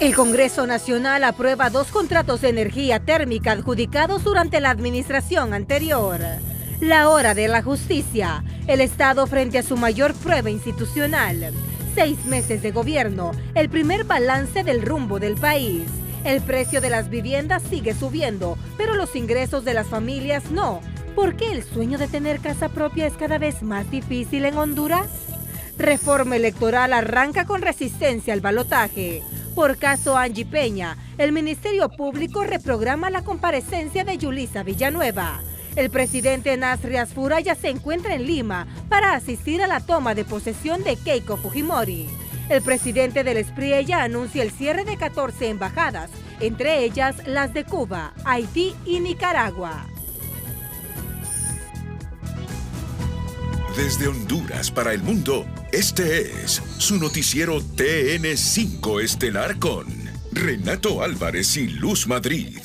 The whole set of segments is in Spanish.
El Congreso Nacional aprueba 2 contratos de energía térmica adjudicados durante la administración anterior. La hora de la justicia, el Estado frente a su mayor prueba institucional. 6 meses de gobierno, el primer balance del rumbo del país. El precio de las viviendas sigue subiendo, pero los ingresos de las familias no. ¿Por qué el sueño de tener casa propia es cada vez más difícil en Honduras? Reforma electoral arranca con resistencia al balotaje. Por caso Angie Peña, el Ministerio Público reprograma la comparecencia de Yulisa Villanueva. El presidente Nasri Asfura ya se encuentra en Lima para asistir a la toma de posesión de Keiko Fujimori. El presidente del SPRI ya anuncia el cierre de 14 embajadas, entre ellas las de Cuba, Haití y Nicaragua. Desde Honduras para el mundo, este es su noticiero TN5 Estelar con Renato Álvarez y Luz Madrid.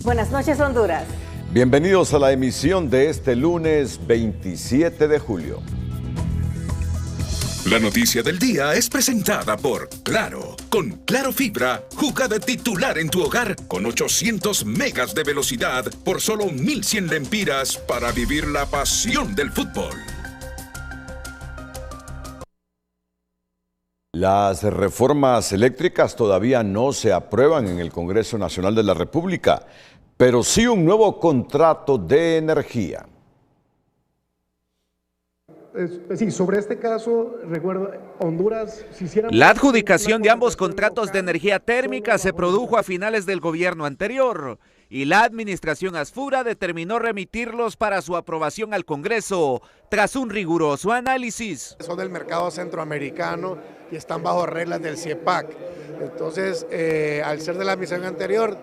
Buenas noches, Honduras. Bienvenidos a la emisión de este lunes 27 de julio. La noticia del día es presentada por Claro. Con Claro Fibra, juega de titular en tu hogar con 800 megas de velocidad por solo 1.100 lempiras para vivir la pasión del fútbol. Las reformas eléctricas todavía no se aprueban en el Congreso Nacional de la República, pero sí un nuevo contrato de energía. Sí, sobre este caso, recuerdo, Honduras... La adjudicación de ambos contratos de energía térmica se produjo a finales del gobierno anterior y la administración Asfura determinó remitirlos para su aprobación al Congreso tras un riguroso análisis. Son del mercado centroamericano y están bajo reglas del CIEPAC. Entonces, al ser de la administración anterior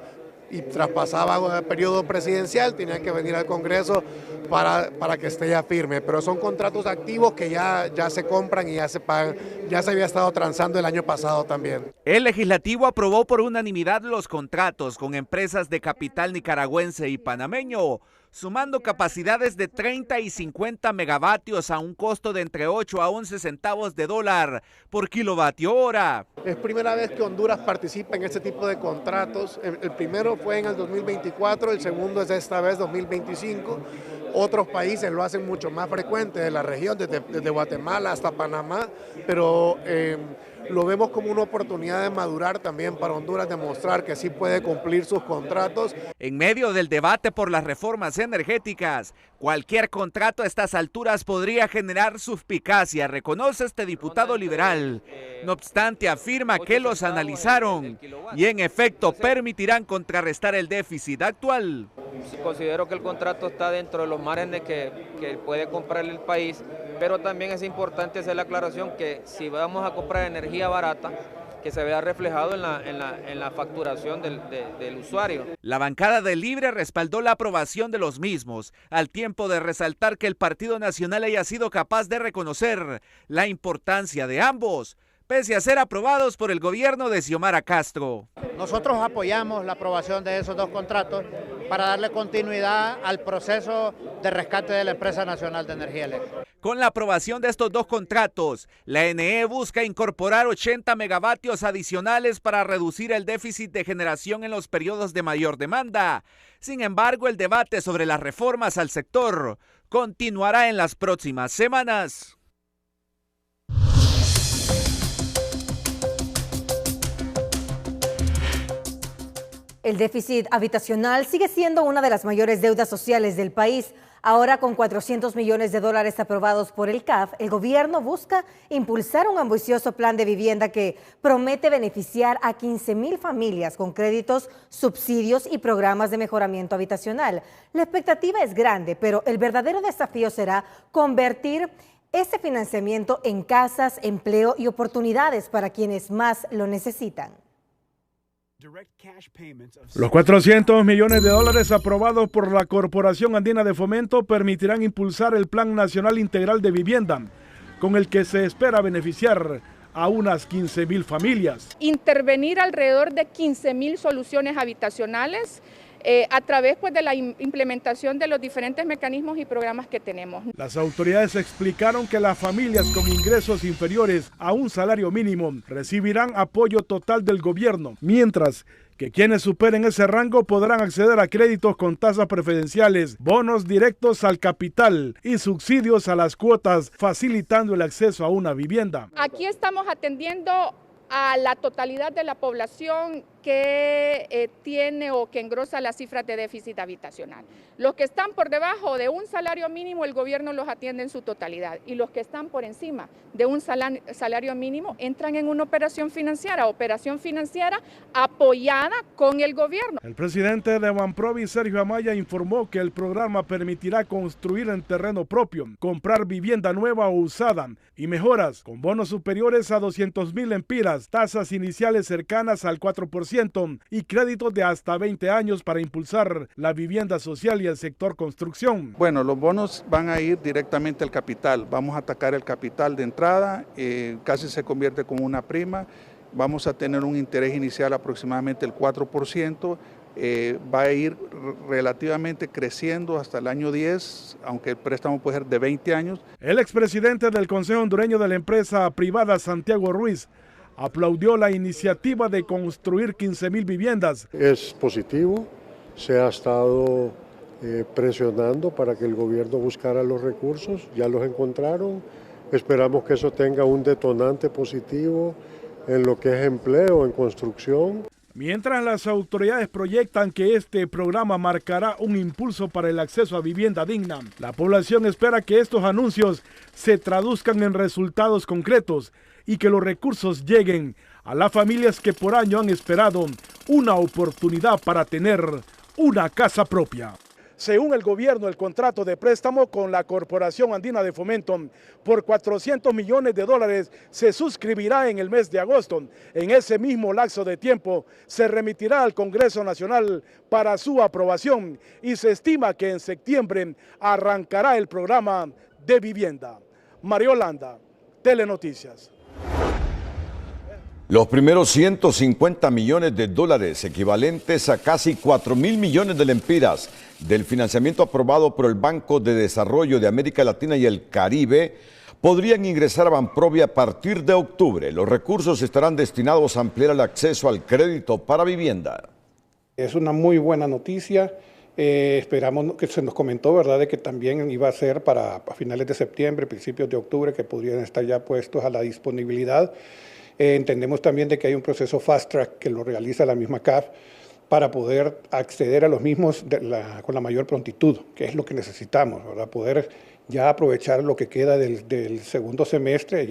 y traspasaba el periodo presidencial, tenían que venir al Congreso para que esté ya firme. Pero son contratos activos que ya se compran y ya se pagan. Ya se había estado transando el año pasado también. El legislativo aprobó por unanimidad los contratos con empresas de capital nicaragüense y panameño, sumando capacidades de 30 y 50 megavatios a un costo de entre 8 a 11 centavos de dólar por kilovatio hora. Es primera vez que Honduras participa en este tipo de contratos. El primero fue en el 2024, el segundo es esta vez 2025. Otros países lo hacen mucho más frecuente de la región, desde Guatemala hasta Panamá, pero lo vemos como una oportunidad de madurar también para Honduras, demostrar que sí puede cumplir sus contratos. En medio del debate por las reformas energéticas, cualquier contrato a estas alturas podría generar suspicacia, reconoce este diputado liberal. No obstante, afirma que los analizaron y en efecto permitirán contrarrestar el déficit actual. Considero que el contrato está dentro de los márgenes que puede comprar el país, pero también es importante hacer la aclaración que si vamos a comprar energía barata, que se vea reflejado en la facturación del usuario. La bancada de Libre respaldó la aprobación de los mismos, al tiempo de resaltar que el Partido Nacional haya sido capaz de reconocer la importancia de ambos, pese a ser aprobados por el gobierno de Xiomara Castro. Nosotros apoyamos la aprobación de esos 2 contratos para darle continuidad al proceso de rescate de la Empresa Nacional de Energía Eléctrica. Con la aprobación de estos 2 contratos, la NE busca incorporar 80 megavatios adicionales para reducir el déficit de generación en los periodos de mayor demanda. Sin embargo, el debate sobre las reformas al sector continuará en las próximas semanas. El déficit habitacional sigue siendo una de las mayores deudas sociales del país. Ahora, con 400 millones de dólares aprobados por el CAF, el gobierno busca impulsar un ambicioso plan de vivienda que promete beneficiar a 15,000 familias con créditos, subsidios y programas de mejoramiento habitacional. La expectativa es grande, pero el verdadero desafío será convertir Este financiamiento en casas, empleo y oportunidades para quienes más lo necesitan. Los 400 millones de dólares aprobados por la Corporación Andina de Fomento permitirán impulsar el Plan Nacional Integral de Vivienda, con el que se espera beneficiar a unas 15,000 familias. Intervenir alrededor de 15,000 soluciones habitacionales a través de la implementación de los diferentes mecanismos y programas que tenemos. Las autoridades explicaron que las familias con ingresos inferiores a un salario mínimo recibirán apoyo total del gobierno, mientras que quienes superen ese rango podrán acceder a créditos con tasas preferenciales, bonos directos al capital y subsidios a las cuotas, facilitando el acceso a una vivienda. Aquí estamos atendiendo a la totalidad de la población que tiene o que engrosa las cifras de déficit habitacional. Los que están por debajo de un salario mínimo, el gobierno los atiende en su totalidad, y los que están por encima de un salario mínimo entran en una operación financiera apoyada con el gobierno. El presidente de Banprovi, Sergio Amaya, informó que el programa permitirá construir en terreno propio, comprar vivienda nueva o usada y mejoras con bonos superiores a 200,000 lempiras, tasas iniciales cercanas al 4% y créditos de hasta 20 años para impulsar la vivienda social y el sector construcción. Bueno, los bonos van a ir directamente al capital. Vamos a atacar el capital de entrada, casi se convierte como una prima. Vamos a tener un interés inicial aproximadamente el 4%. Va a ir relativamente creciendo hasta el año 10, aunque el préstamo puede ser de 20 años. El expresidente del Consejo Hondureño de la empresa privada, Santiago Ruiz, aplaudió la iniciativa de construir 15,000 viviendas. Es positivo, se ha estado presionando para que el gobierno buscara los recursos, ya los encontraron, esperamos que eso tenga un detonante positivo en lo que es empleo, en construcción. Mientras las autoridades proyectan que este programa marcará un impulso para el acceso a vivienda digna, la población espera que estos anuncios se traduzcan en resultados concretos y que los recursos lleguen a las familias que por año han esperado una oportunidad para tener una casa propia. Según el gobierno, el contrato de préstamo con la Corporación Andina de Fomento por 400 millones de dólares se suscribirá en el mes de agosto. En ese mismo lapso de tiempo se remitirá al Congreso Nacional para su aprobación y se estima que en septiembre arrancará el programa de vivienda. Mario Landa, Telenoticias. Los primeros 150 millones de dólares, equivalentes a casi 4,000 millones de lempiras, del financiamiento aprobado por el Banco de Desarrollo de América Latina y el Caribe, podrían ingresar a Banprovi a partir de octubre. Los recursos estarán destinados a ampliar el acceso al crédito para vivienda. Es una muy buena noticia. Esperamos, que se nos comentó, ¿verdad?, de que también iba a ser para finales de septiembre, principios de octubre, que podrían estar ya puestos a la disponibilidad. Entendemos también de que hay un proceso fast track que lo realiza la misma CAF para poder acceder a los mismos con la mayor prontitud, que es lo que necesitamos, ¿verdad?, poder ya aprovechar lo que queda del segundo semestre.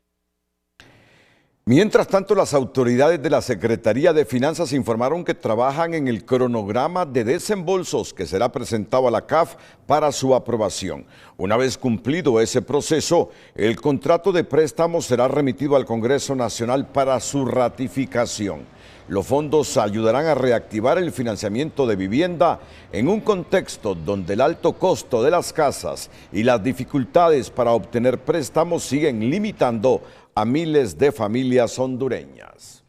Mientras tanto, las autoridades de la Secretaría de Finanzas informaron que trabajan en el cronograma de desembolsos que será presentado a la CAF para su aprobación. Una vez cumplido ese proceso, el contrato de préstamo será remitido al Congreso Nacional para su ratificación. Los fondos ayudarán a reactivar el financiamiento de vivienda en un contexto donde el alto costo de las casas y las dificultades para obtener préstamos siguen limitando a miles de familias hondureñas.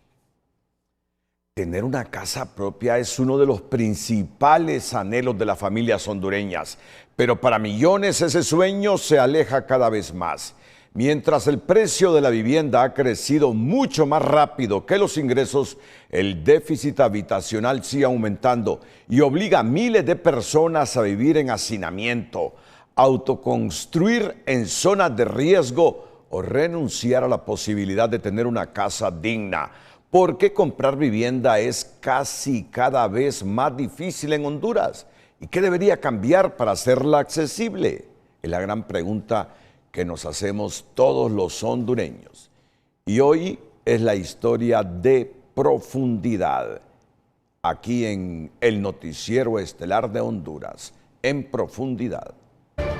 Tener una casa propia es uno de los principales anhelos de las familias hondureñas, pero para millones ese sueño se aleja cada vez más. Mientras el precio de la vivienda ha crecido mucho más rápido que los ingresos, el déficit habitacional sigue aumentando y obliga a miles de personas a vivir en hacinamiento, autoconstruir en zonas de riesgo o renunciar a la posibilidad de tener una casa digna. ¿Por qué comprar vivienda es casi cada vez más difícil en Honduras? ¿Y qué debería cambiar para hacerla accesible? Es la gran pregunta que nos hacemos todos los hondureños. Y hoy es la historia de Profundidad, aquí en el Noticiero Estelar de Honduras, En Profundidad.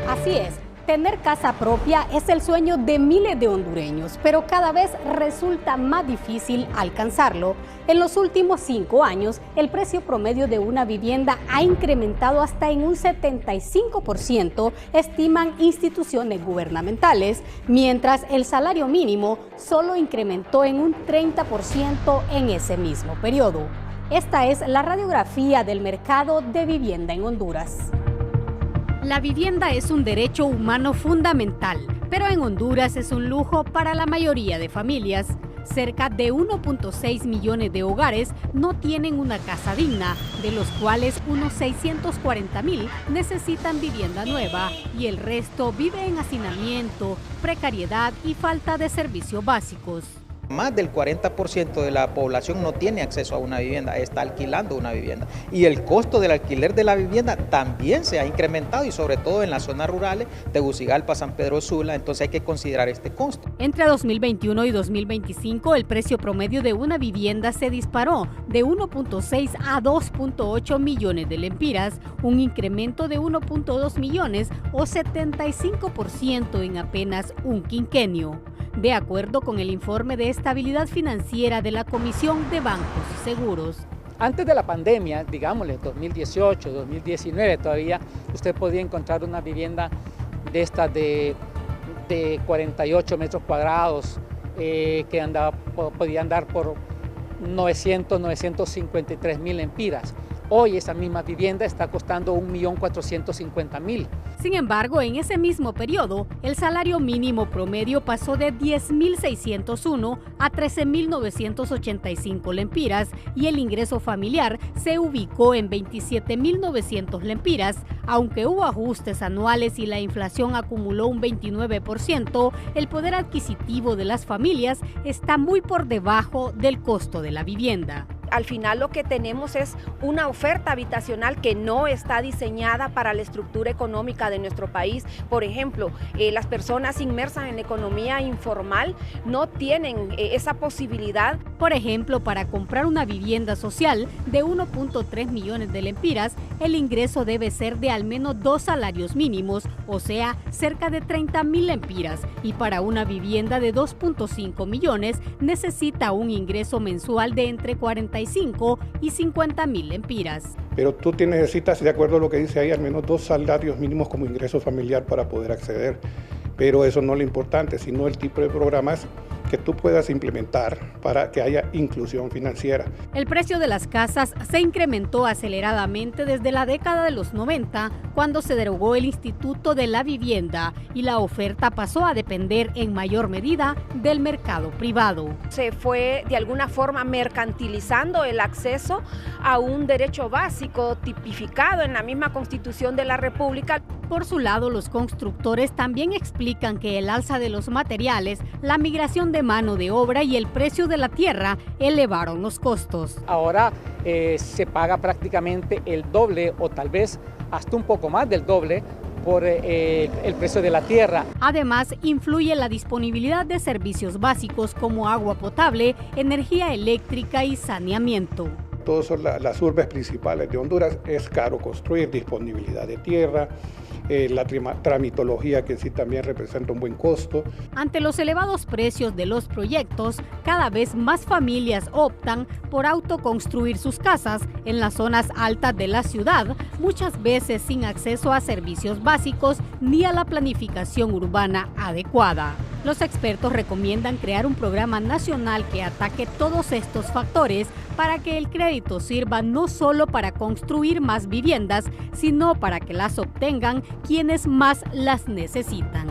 Así es. Tener casa propia es el sueño de miles de hondureños, pero cada vez resulta más difícil alcanzarlo. En los últimos 5 años, el precio promedio de una vivienda ha incrementado hasta en un 75%, estiman instituciones gubernamentales, mientras el salario mínimo solo incrementó en un 30% en ese mismo periodo. Esta es la radiografía del mercado de vivienda en Honduras. La vivienda es un derecho humano fundamental, pero en Honduras es un lujo para la mayoría de familias. Cerca de 1.6 millones de hogares no tienen una casa digna, de los cuales unos 640,000 necesitan vivienda nueva y el resto vive en hacinamiento, precariedad y falta de servicios básicos. Más del 40% de la población no tiene acceso a una vivienda, está alquilando una vivienda. Y el costo del alquiler de la vivienda también se ha incrementado, y sobre todo en las zonas rurales, Tegucigalpa, San Pedro Sula, entonces hay que considerar este costo. Entre 2021 y 2025, el precio promedio de una vivienda se disparó de 1.6 a 2.8 millones de lempiras, un incremento de 1.2 millones o 75% en apenas un quinquenio. De acuerdo con el informe de estabilidad financiera de la Comisión de Bancos y Seguros. Antes de la pandemia, digámosle 2018, 2019 todavía, usted podía encontrar una vivienda de estas de 48 metros cuadrados que podía andar por 953,000 lempiras. Hoy esa misma vivienda está costando 1.450.000. Sin embargo, en ese mismo periodo, el salario mínimo promedio pasó de 10.601 a 13.985 lempiras y el ingreso familiar se ubicó en 27.900 lempiras. Aunque hubo ajustes anuales y la inflación acumuló un 29%, el poder adquisitivo de las familias está muy por debajo del costo de la vivienda. Al final lo que tenemos es una oferta habitacional que no está diseñada para la estructura económica de nuestro país. Por ejemplo, las personas inmersas en la economía informal no tienen esa posibilidad. Por ejemplo, para comprar una vivienda social de 1.3 millones de lempiras, el ingreso debe ser de al menos 2 salarios mínimos, o sea, cerca de 30,000 lempiras. Y para una vivienda de 2.5 millones, necesita un ingreso mensual de entre 45 y 50,000 lempiras. Pero tú necesitas, de acuerdo a lo que dice ahí, al menos 2 salarios mínimos como ingreso familiar para poder acceder. Pero eso no es lo importante, sino el tipo de programas que tú puedas implementar para que haya inclusión financiera. El precio de las casas se incrementó aceleradamente desde la década de los 90, cuando se derogó el Instituto de la Vivienda y la oferta pasó a depender en mayor medida del mercado privado. Se fue de alguna forma mercantilizando el acceso a un derecho básico tipificado en la misma Constitución de la República. Por su lado, los constructores también explican que el alza de los materiales, la migración de mano de obra y el precio de la tierra elevaron los costos. Ahora se paga prácticamente el doble o tal vez hasta un poco más del doble por el precio de la tierra. Además, influye la disponibilidad de servicios básicos como agua potable, energía eléctrica y saneamiento. Todas son las urbes principales de Honduras. Es caro construir, disponibilidad de tierra, la tramitología, que sí también representa un buen costo. Ante los elevados precios de los proyectos, cada vez más familias optan por autoconstruir sus casas en las zonas altas de la ciudad, muchas veces sin acceso a servicios básicos ni a la planificación urbana adecuada. Los expertos recomiendan crear un programa nacional que ataque todos estos factores para que el crédito sirva no solo para construir más viviendas, sino para que las obtengan quienes más las necesitan.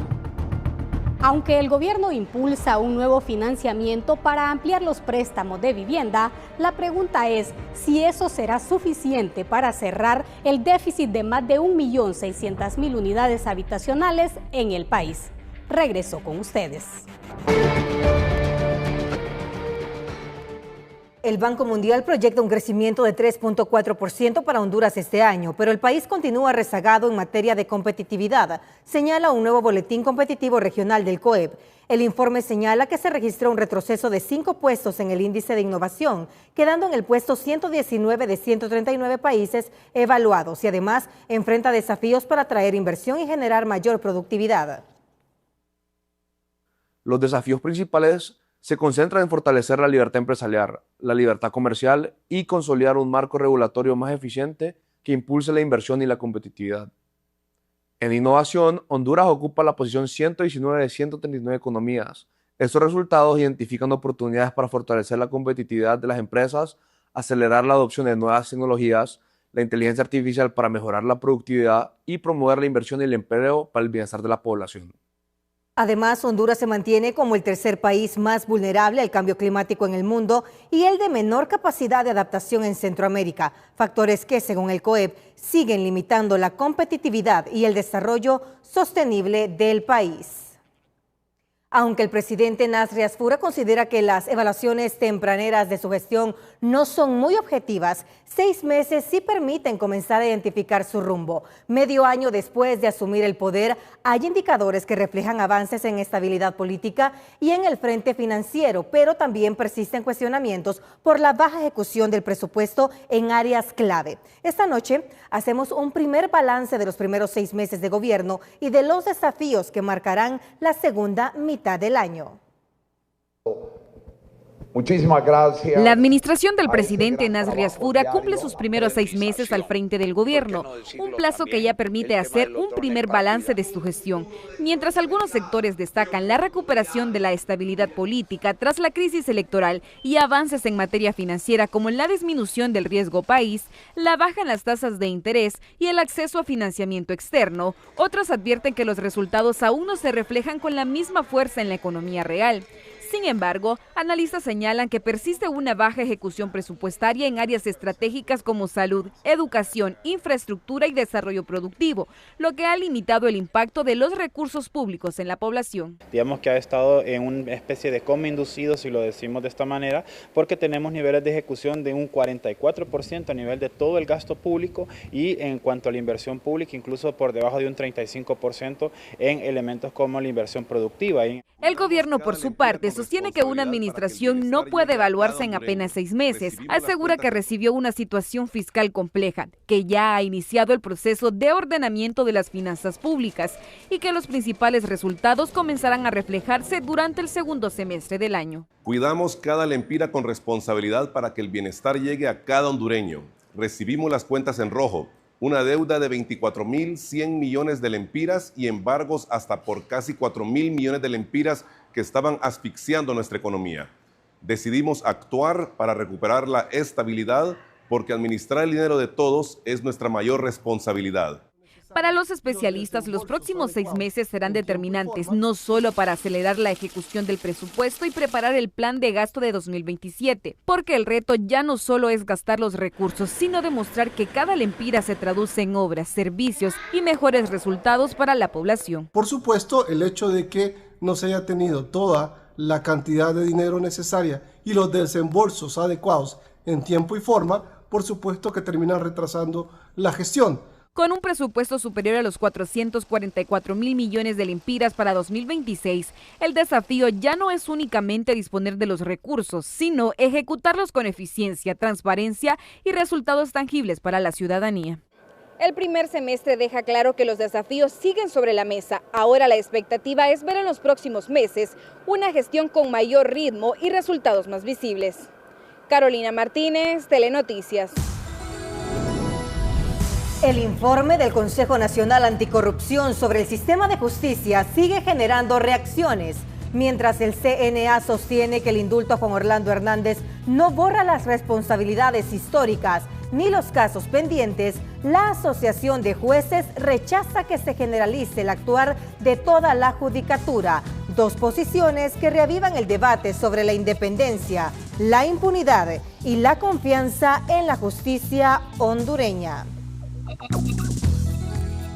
Aunque el gobierno impulsa un nuevo financiamiento para ampliar los préstamos de vivienda, la pregunta es si eso será suficiente para cerrar el déficit de más de 1.600.000 unidades habitacionales en el país. Regreso con ustedes. El Banco Mundial proyecta un crecimiento de 3.4% para Honduras este año, pero el país continúa rezagado en materia de competitividad, señala un nuevo boletín competitivo regional del COEP. El informe señala que se registró un retroceso de 5 puestos en el índice de innovación, quedando en el puesto 119 de 139 países evaluados y además enfrenta desafíos para atraer inversión y generar mayor productividad. Los desafíos principales se concentran en fortalecer la libertad empresarial, la libertad comercial y consolidar un marco regulatorio más eficiente que impulse la inversión y la competitividad. En innovación, Honduras ocupa la posición 119 de 139 economías. Estos resultados identifican oportunidades para fortalecer la competitividad de las empresas, acelerar la adopción de nuevas tecnologías, la inteligencia artificial para mejorar la productividad y promover la inversión y el empleo para el bienestar de la población. Además, Honduras se mantiene como el tercer país más vulnerable al cambio climático en el mundo y el de menor capacidad de adaptación en Centroamérica, factores que, según el COEP, siguen limitando la competitividad y el desarrollo sostenible del país. Aunque el presidente Nasri Asfura considera que las evaluaciones tempraneras de su gestión no son muy objetivas, 6 meses sí permiten comenzar a identificar su rumbo. Medio año después de asumir el poder, hay indicadores que reflejan avances en estabilidad política y en el frente financiero, pero también persisten cuestionamientos por la baja ejecución del presupuesto en áreas clave. Esta noche hacemos un primer balance de los primeros 6 meses de gobierno y de los desafíos que marcarán la segunda mitad del año. Muchísimas gracias. La administración del presidente Nasri Asfura cumple sus primeros 6 meses al frente del gobierno, un plazo que ya permite hacer un primer balance de su gestión. Mientras algunos sectores destacan la recuperación de la estabilidad política tras la crisis electoral y avances en materia financiera como la disminución del riesgo país, la baja en las tasas de interés y el acceso a financiamiento externo, otros advierten que los resultados aún no se reflejan con la misma fuerza en la economía real. Sin embargo, analistas señalan que persiste una baja ejecución presupuestaria en áreas estratégicas como salud, educación, infraestructura y desarrollo productivo, lo que ha limitado el impacto de los recursos públicos en la población. Digamos que ha estado en una especie de coma inducido, si lo decimos de esta manera, porque tenemos niveles de ejecución de un 44% a nivel de todo el gasto público y en cuanto a la inversión pública, incluso por debajo de un 35% en elementos como la inversión productiva. El gobierno, por su parte, sostiene que una administración no puede evaluarse en apenas 6 meses. Asegura que recibió una situación fiscal compleja, que ya ha iniciado el proceso de ordenamiento de las finanzas públicas y que los principales resultados comenzarán a reflejarse durante el segundo semestre del año. Cuidamos cada lempira con responsabilidad para que el bienestar llegue a cada hondureño. Recibimos las cuentas en rojo. Una deuda de 24.100 millones de lempiras y embargos hasta por casi 4.000 millones de lempiras que estaban asfixiando nuestra economía. Decidimos actuar para recuperar la estabilidad porque administrar el dinero de todos es nuestra mayor responsabilidad. Para los especialistas, los próximos 6 meses serán determinantes, no solo para acelerar la ejecución del presupuesto y preparar el plan de gasto de 2027, porque el reto ya no solo es gastar los recursos, sino demostrar que cada lempira se traduce en obras, servicios y mejores resultados para la población. Por supuesto, el hecho de que no se haya tenido toda la cantidad de dinero necesaria y los desembolsos adecuados en tiempo y forma, por supuesto que terminan retrasando la gestión. Con un presupuesto superior a los 444.000 millones de lempiras para 2026, el desafío ya no es únicamente disponer de los recursos, sino ejecutarlos con eficiencia, transparencia y resultados tangibles para la ciudadanía. El primer semestre deja claro que los desafíos siguen sobre la mesa. Ahora la expectativa es ver en los próximos meses una gestión con mayor ritmo y resultados más visibles. Carolina Martínez, Telenoticias. El informe del Consejo Nacional Anticorrupción sobre el sistema de justicia sigue generando reacciones, mientras el CNA sostiene que el indulto a Juan Orlando Hernández no borra las responsabilidades históricas ni los casos pendientes. La Asociación de Jueces rechaza que se generalice el actuar de toda la judicatura, 2 posiciones que reavivan el debate sobre la independencia, la impunidad y la confianza en la justicia hondureña.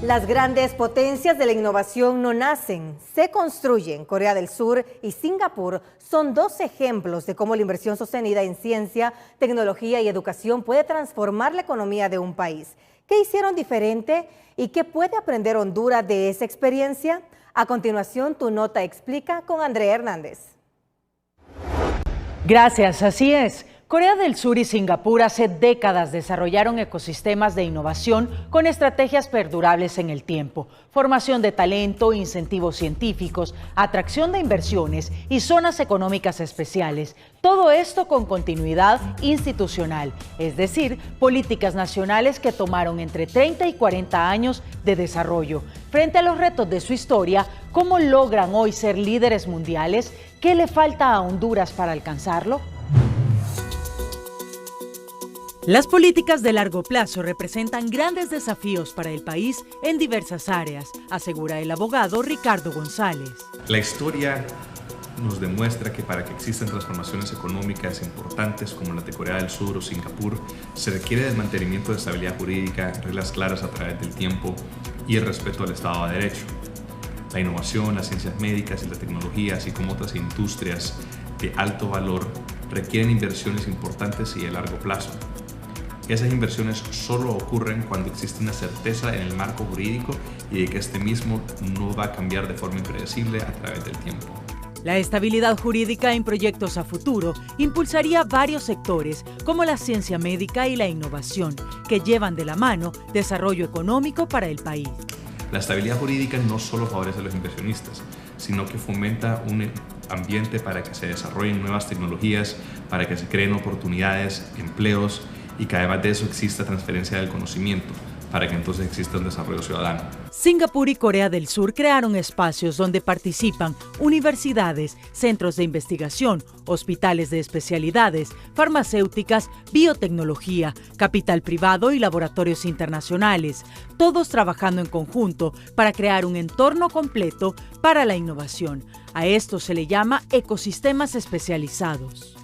Las grandes potencias de la innovación no nacen, se construyen. Corea del Sur y Singapur son dos ejemplos de cómo la inversión sostenida en ciencia, tecnología y educación puede transformar la economía de un país. ¿Qué hicieron diferente y qué puede aprender Honduras de esa experiencia? A continuación, Tu Nota Explica con Andrea Hernández. Gracias, así es. Corea del Sur y Singapur hace décadas desarrollaron ecosistemas de innovación con estrategias perdurables en el tiempo, formación de talento, incentivos científicos, atracción de inversiones y zonas económicas especiales. Todo esto con continuidad institucional, es decir, políticas nacionales que tomaron entre 30 y 40 años de desarrollo. Frente a los retos de su historia, ¿cómo logran hoy ser líderes mundiales? ¿Qué le falta a Honduras para alcanzarlo? Las políticas de largo plazo representan grandes desafíos para el país en diversas áreas, asegura el abogado Ricardo González. La historia nos demuestra que para que existan transformaciones económicas importantes como las de Corea del Sur o Singapur, se requiere del mantenimiento de estabilidad jurídica, reglas claras a través del tiempo y el respeto al Estado de Derecho. La innovación, las ciencias médicas y la tecnología, así como otras industrias de alto valor, requieren inversiones importantes y de largo plazo. Esas inversiones solo ocurren cuando existe una certeza en el marco jurídico y de que este mismo no va a cambiar de forma impredecible a través del tiempo. La estabilidad jurídica en proyectos a futuro impulsaría varios sectores, como la ciencia médica y la innovación, que llevan de la mano desarrollo económico para el país. La estabilidad jurídica no solo favorece a los inversionistas, sino que fomenta un ambiente para que se desarrollen nuevas tecnologías, para que se creen oportunidades, empleos, y que además de eso exista transferencia del conocimiento, para que entonces exista un desarrollo ciudadano. Singapur y Corea del Sur crearon espacios donde participan universidades, centros de investigación, hospitales de especialidades, farmacéuticas, biotecnología, capital privado y laboratorios internacionales, todos trabajando en conjunto para crear un entorno completo para la innovación. A esto se le llama ecosistemas especializados.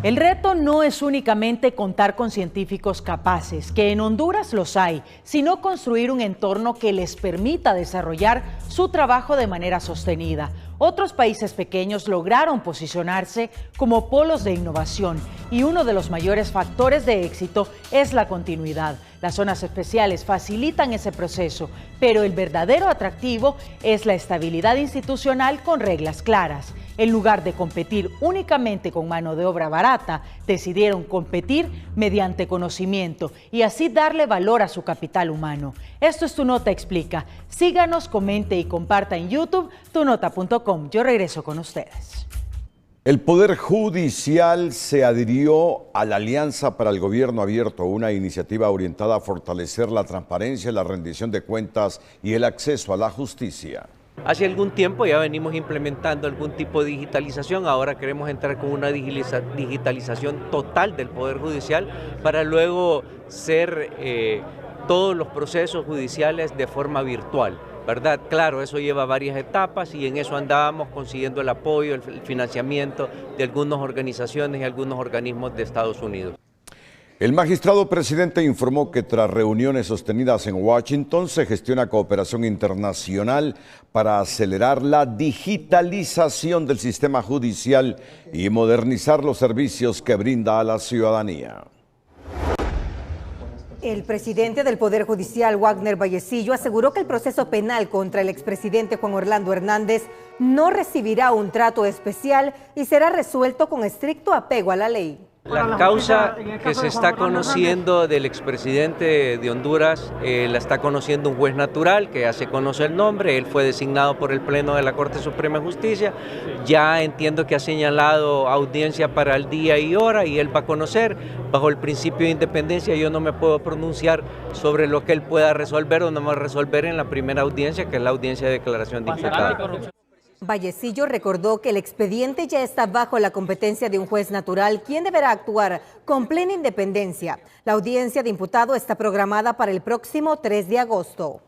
El reto no es únicamente contar con científicos capaces, que en Honduras los hay, sino construir un entorno que les permita desarrollar su trabajo de manera sostenida. Otros países pequeños lograron posicionarse como polos de innovación y uno de los mayores factores de éxito es la continuidad. Las zonas especiales facilitan ese proceso, pero el verdadero atractivo es la estabilidad institucional con reglas claras. En lugar de competir únicamente con mano de obra barata, decidieron competir mediante conocimiento y así darle valor a su capital humano. Esto es Tu Nota Explica. Síganos, comente y comparta en YouTube, tunota.com. Yo regreso con ustedes. El Poder Judicial se adhirió a la Alianza para el Gobierno Abierto, una iniciativa orientada a fortalecer la transparencia, la rendición de cuentas y el acceso a la justicia. Hace algún tiempo ya venimos implementando algún tipo de digitalización, ahora queremos entrar con una digitalización total del Poder Judicial para luego ser todos los procesos judiciales de forma virtual, ¿verdad? Claro, eso lleva varias etapas y en eso andábamos consiguiendo el apoyo, el financiamiento de algunas organizaciones y algunos organismos de Estados Unidos. El magistrado presidente informó que tras reuniones sostenidas en Washington se gestiona cooperación internacional para acelerar la digitalización del sistema judicial y modernizar los servicios que brinda a la ciudadanía. El presidente del Poder Judicial, Wagner Vallecillo, aseguró que el proceso penal contra el expresidente Juan Orlando Hernández no recibirá un trato especial y será resuelto con estricto apego a la ley. La causa que se está conociendo del expresidente de Honduras la está conociendo un juez natural que ya se conoce el nombre, él fue designado por el Pleno de la Corte Suprema de Justicia, ya entiendo que ha señalado audiencia para el día y hora y él va a conocer, bajo el principio de independencia yo no me puedo pronunciar sobre lo que él pueda resolver o no va a resolver en la primera audiencia, que es la audiencia de declaración de imputado. Vallecillo recordó que el expediente ya está bajo la competencia de un juez natural, quien deberá actuar con plena independencia. La audiencia de imputado está programada para el próximo 3 de agosto.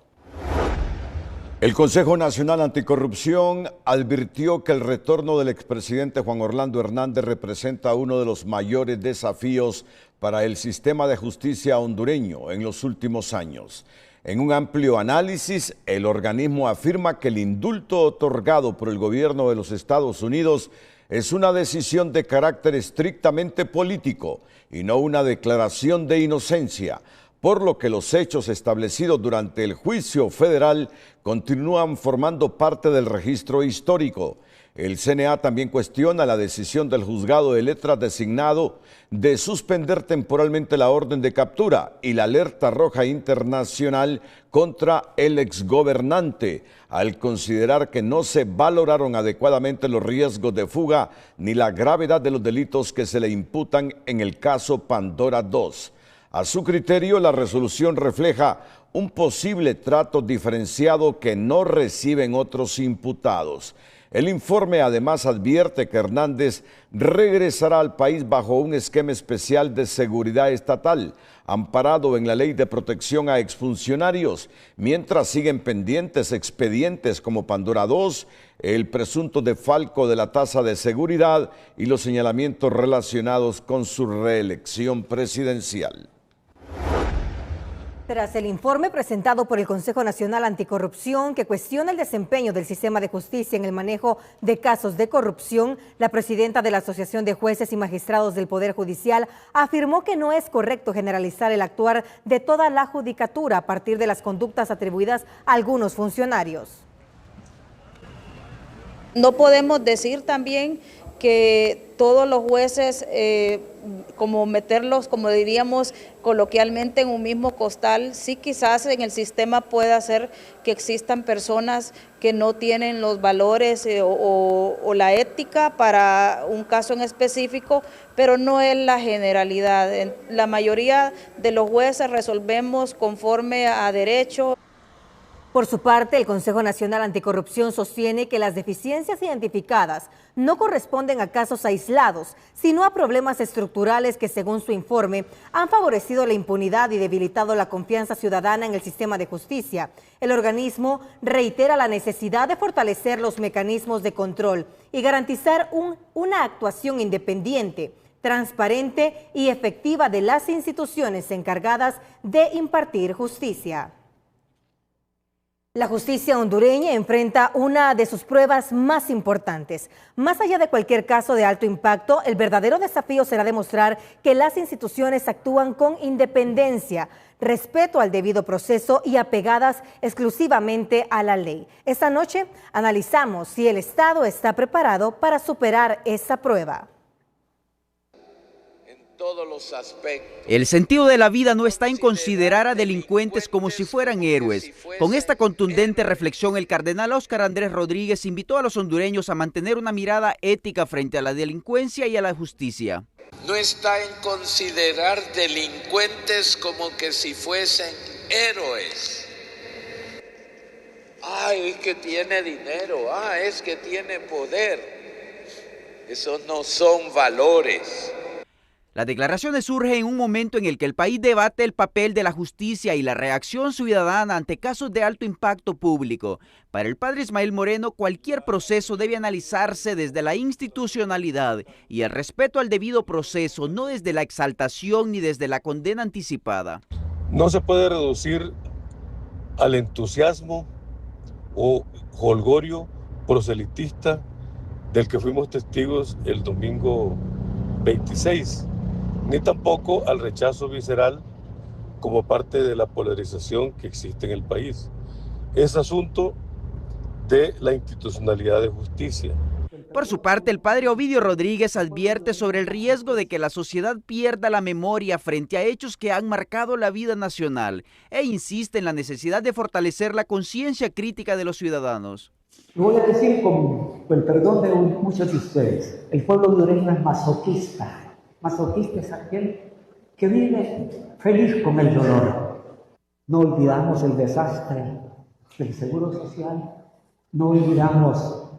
El Consejo Nacional Anticorrupción advirtió que el retorno del expresidente Juan Orlando Hernández representa uno de los mayores desafíos para el sistema de justicia hondureño en los últimos años. En un amplio análisis, el organismo afirma que el indulto otorgado por el gobierno de los Estados Unidos es una decisión de carácter estrictamente político y no una declaración de inocencia, por lo que los hechos establecidos durante el juicio federal continúan formando parte del registro histórico. El CNA también cuestiona la decisión del juzgado de letras designado de suspender temporalmente la orden de captura y la alerta roja internacional contra el exgobernante, al considerar que no se valoraron adecuadamente los riesgos de fuga ni la gravedad de los delitos que se le imputan en el caso Pandora 2. A su criterio, la resolución refleja un posible trato diferenciado que no reciben otros imputados. El informe además advierte que Hernández regresará al país bajo un esquema especial de seguridad estatal, amparado en la Ley de Protección a Exfuncionarios, mientras siguen pendientes expedientes como Pandora 2, el presunto defalco de la tasa de seguridad y los señalamientos relacionados con su reelección presidencial. Tras el informe presentado por el Consejo Nacional Anticorrupción que cuestiona el desempeño del sistema de justicia en el manejo de casos de corrupción, la presidenta de la Asociación de Jueces y Magistrados del Poder Judicial afirmó que no es correcto generalizar el actuar de toda la judicatura a partir de las conductas atribuidas a algunos funcionarios. No podemos decir también que todos los jueces, como meterlos, como diríamos coloquialmente, en un mismo costal. Sí, quizás en el sistema pueda ser que existan personas que no tienen los valores o la ética para un caso en específico, pero no es la generalidad. La mayoría de los jueces resolvemos conforme a derecho. Por su parte, el Consejo Nacional Anticorrupción sostiene que las deficiencias identificadas no corresponden a casos aislados, sino a problemas estructurales que, según su informe, han favorecido la impunidad y debilitado la confianza ciudadana en el sistema de justicia. El organismo reitera la necesidad de fortalecer los mecanismos de control y garantizar una actuación independiente, transparente y efectiva de las instituciones encargadas de impartir justicia. La justicia hondureña enfrenta una de sus pruebas más importantes. Más allá de cualquier caso de alto impacto, el verdadero desafío será demostrar que las instituciones actúan con independencia, respeto al debido proceso y apegadas exclusivamente a la ley. Esta noche analizamos si el Estado está preparado para superar esa prueba. Todos los aspectos. El sentido de la vida no está en considerar a delincuentes como si fueran héroes. Con esta contundente reflexión, el cardenal Óscar Andrés Rodríguez invitó a los hondureños a mantener una mirada ética frente a la delincuencia y a la justicia. No está en considerar delincuentes como que si fuesen héroes. Ay, es que tiene dinero, es que tiene poder. Esos no son valores. Las declaraciones surgen en un momento en el que el país debate el papel de la justicia y la reacción ciudadana ante casos de alto impacto público. Para el padre Ismael Moreno, cualquier proceso debe analizarse desde la institucionalidad y el respeto al debido proceso, no desde la exaltación ni desde la condena anticipada. No se puede reducir al entusiasmo o jolgorio proselitista del que fuimos testigos el domingo 26. Ni tampoco al rechazo visceral como parte de la polarización que existe en el país. Es asunto de la institucionalidad de justicia. Por su parte, el padre Ovidio Rodríguez advierte sobre el riesgo de que la sociedad pierda la memoria frente a hechos que han marcado la vida nacional e insiste en la necesidad de fortalecer la conciencia crítica de los ciudadanos. Lo voy a decir con el perdón de muchos de ustedes. El pueblo hondureño es masoquista. Masoquista es aquel que vive feliz con el dolor. No olvidamos el desastre del Seguro Social, no olvidamos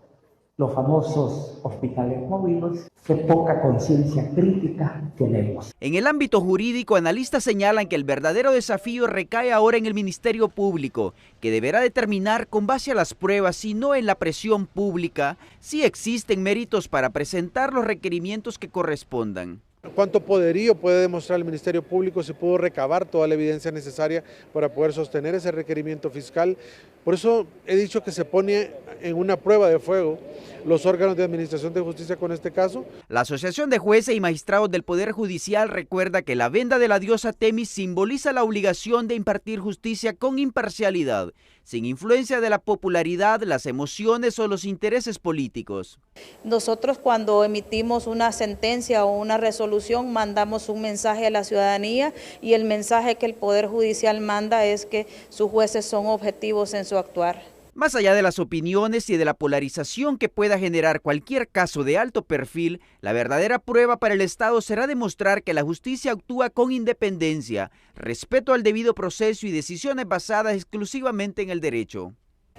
los famosos hospitales móviles, qué poca conciencia crítica tenemos. En el ámbito jurídico, analistas señalan que el verdadero desafío recae ahora en el Ministerio Público, que deberá determinar con base a las pruebas y no en la presión pública si existen méritos para presentar los requerimientos que correspondan. ¿Cuánto poderío puede demostrar el Ministerio Público si pudo recabar toda la evidencia necesaria para poder sostener ese requerimiento fiscal? Por eso he dicho que se pone en una prueba de fuego los órganos de administración de justicia con este caso. La Asociación de Jueces y Magistrados del Poder Judicial recuerda que la venda de la diosa Temis simboliza la obligación de impartir justicia con imparcialidad, sin influencia de la popularidad, las emociones o los intereses políticos. Nosotros cuando emitimos una sentencia o una resolución mandamos un mensaje a la ciudadanía y el mensaje que el Poder Judicial manda es que sus jueces son objetivos en su actuar. Más allá de las opiniones y de la polarización que pueda generar cualquier caso de alto perfil, la verdadera prueba para el Estado será demostrar que la justicia actúa con independencia, respeto al debido proceso y decisiones basadas exclusivamente en el derecho.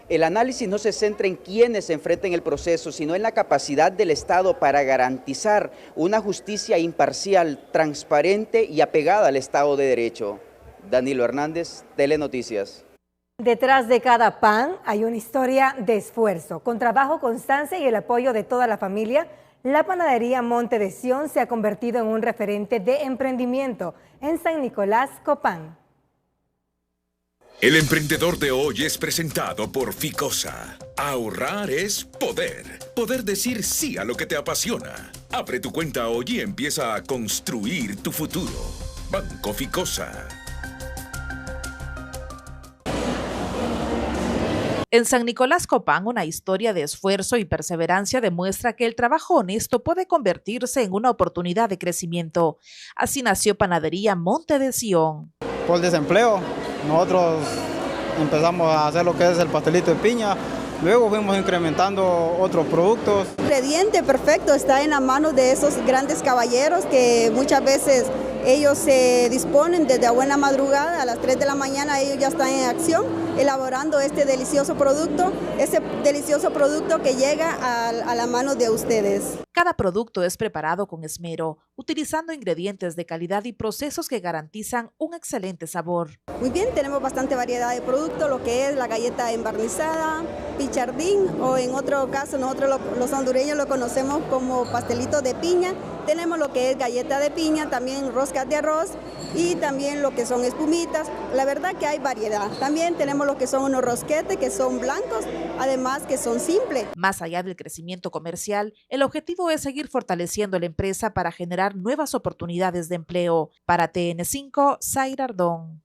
El análisis no se centra en quienes enfrenten el proceso, sino en la capacidad del Estado para garantizar una justicia imparcial, transparente y apegada al Estado de Derecho. Danilo Hernández, Telenoticias. Detrás de cada pan hay una historia de esfuerzo. Con trabajo, constancia y el apoyo de toda la familia, la panadería Monte de Sion se ha convertido en un referente de emprendimiento en San Nicolás, Copán. El emprendedor de hoy es presentado por Ficosa. Ahorrar es poder. Poder decir sí a lo que te apasiona. Abre tu cuenta hoy y empieza a construir tu futuro. Banco Ficosa. En San Nicolás Copán, una historia de esfuerzo y perseverancia demuestra que el trabajo honesto puede convertirse en una oportunidad de crecimiento. Así nació Panadería Monte de Sion. Por el desempleo, nosotros empezamos a hacer lo que es el pastelito de piña, luego fuimos incrementando otros productos. El ingrediente perfecto está en la mano de esos grandes caballeros que muchas veces ellos se disponen desde a buena madrugada, a las 3 de la mañana ellos ya están en acción, elaborando ese delicioso producto que llega a la mano de ustedes. Cada producto es preparado con esmero, utilizando ingredientes de calidad y procesos que garantizan un excelente sabor. Muy bien, tenemos bastante variedad de productos, lo que es la galleta embarnizada, pichardín, o en otro caso nosotros los hondureños lo conocemos como pastelito de piña. Tenemos lo que es galleta de piña, también roscas de arroz y también lo que son espumitas. La verdad que hay variedad. También tenemos lo que son unos rosquetes que son blancos, además que son simples. Más allá del crecimiento comercial, el objetivo es seguir fortaleciendo la empresa para generar nuevas oportunidades de empleo. Para TN5, Zaira Ardón.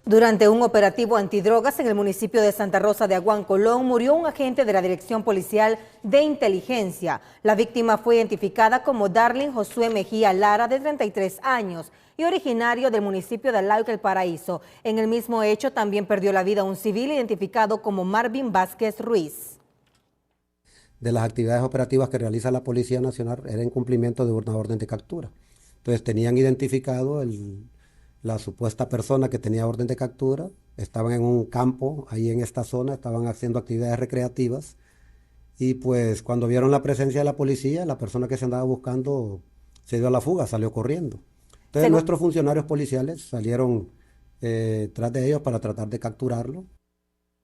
Durante un operativo antidrogas en el municipio de Santa Rosa de Aguán, Colón, murió un agente de la Dirección Policial de Inteligencia. La víctima fue identificada como Darling Josué Mejía Lara, de 33 años, y originario del municipio de Alauca, El Paraíso. En el mismo hecho también perdió la vida un civil identificado como Marvin Vázquez Ruiz. De las actividades operativas que realiza la Policía Nacional era en cumplimiento de una orden de captura. Entonces tenían identificado la supuesta persona que tenía orden de captura, estaban en un campo ahí en esta zona, estaban haciendo actividades recreativas y pues cuando vieron la presencia de la policía, la persona que se andaba buscando se dio a la fuga, salió corriendo. Entonces nuestros funcionarios policiales salieron tras de ellos para tratar de capturarlo.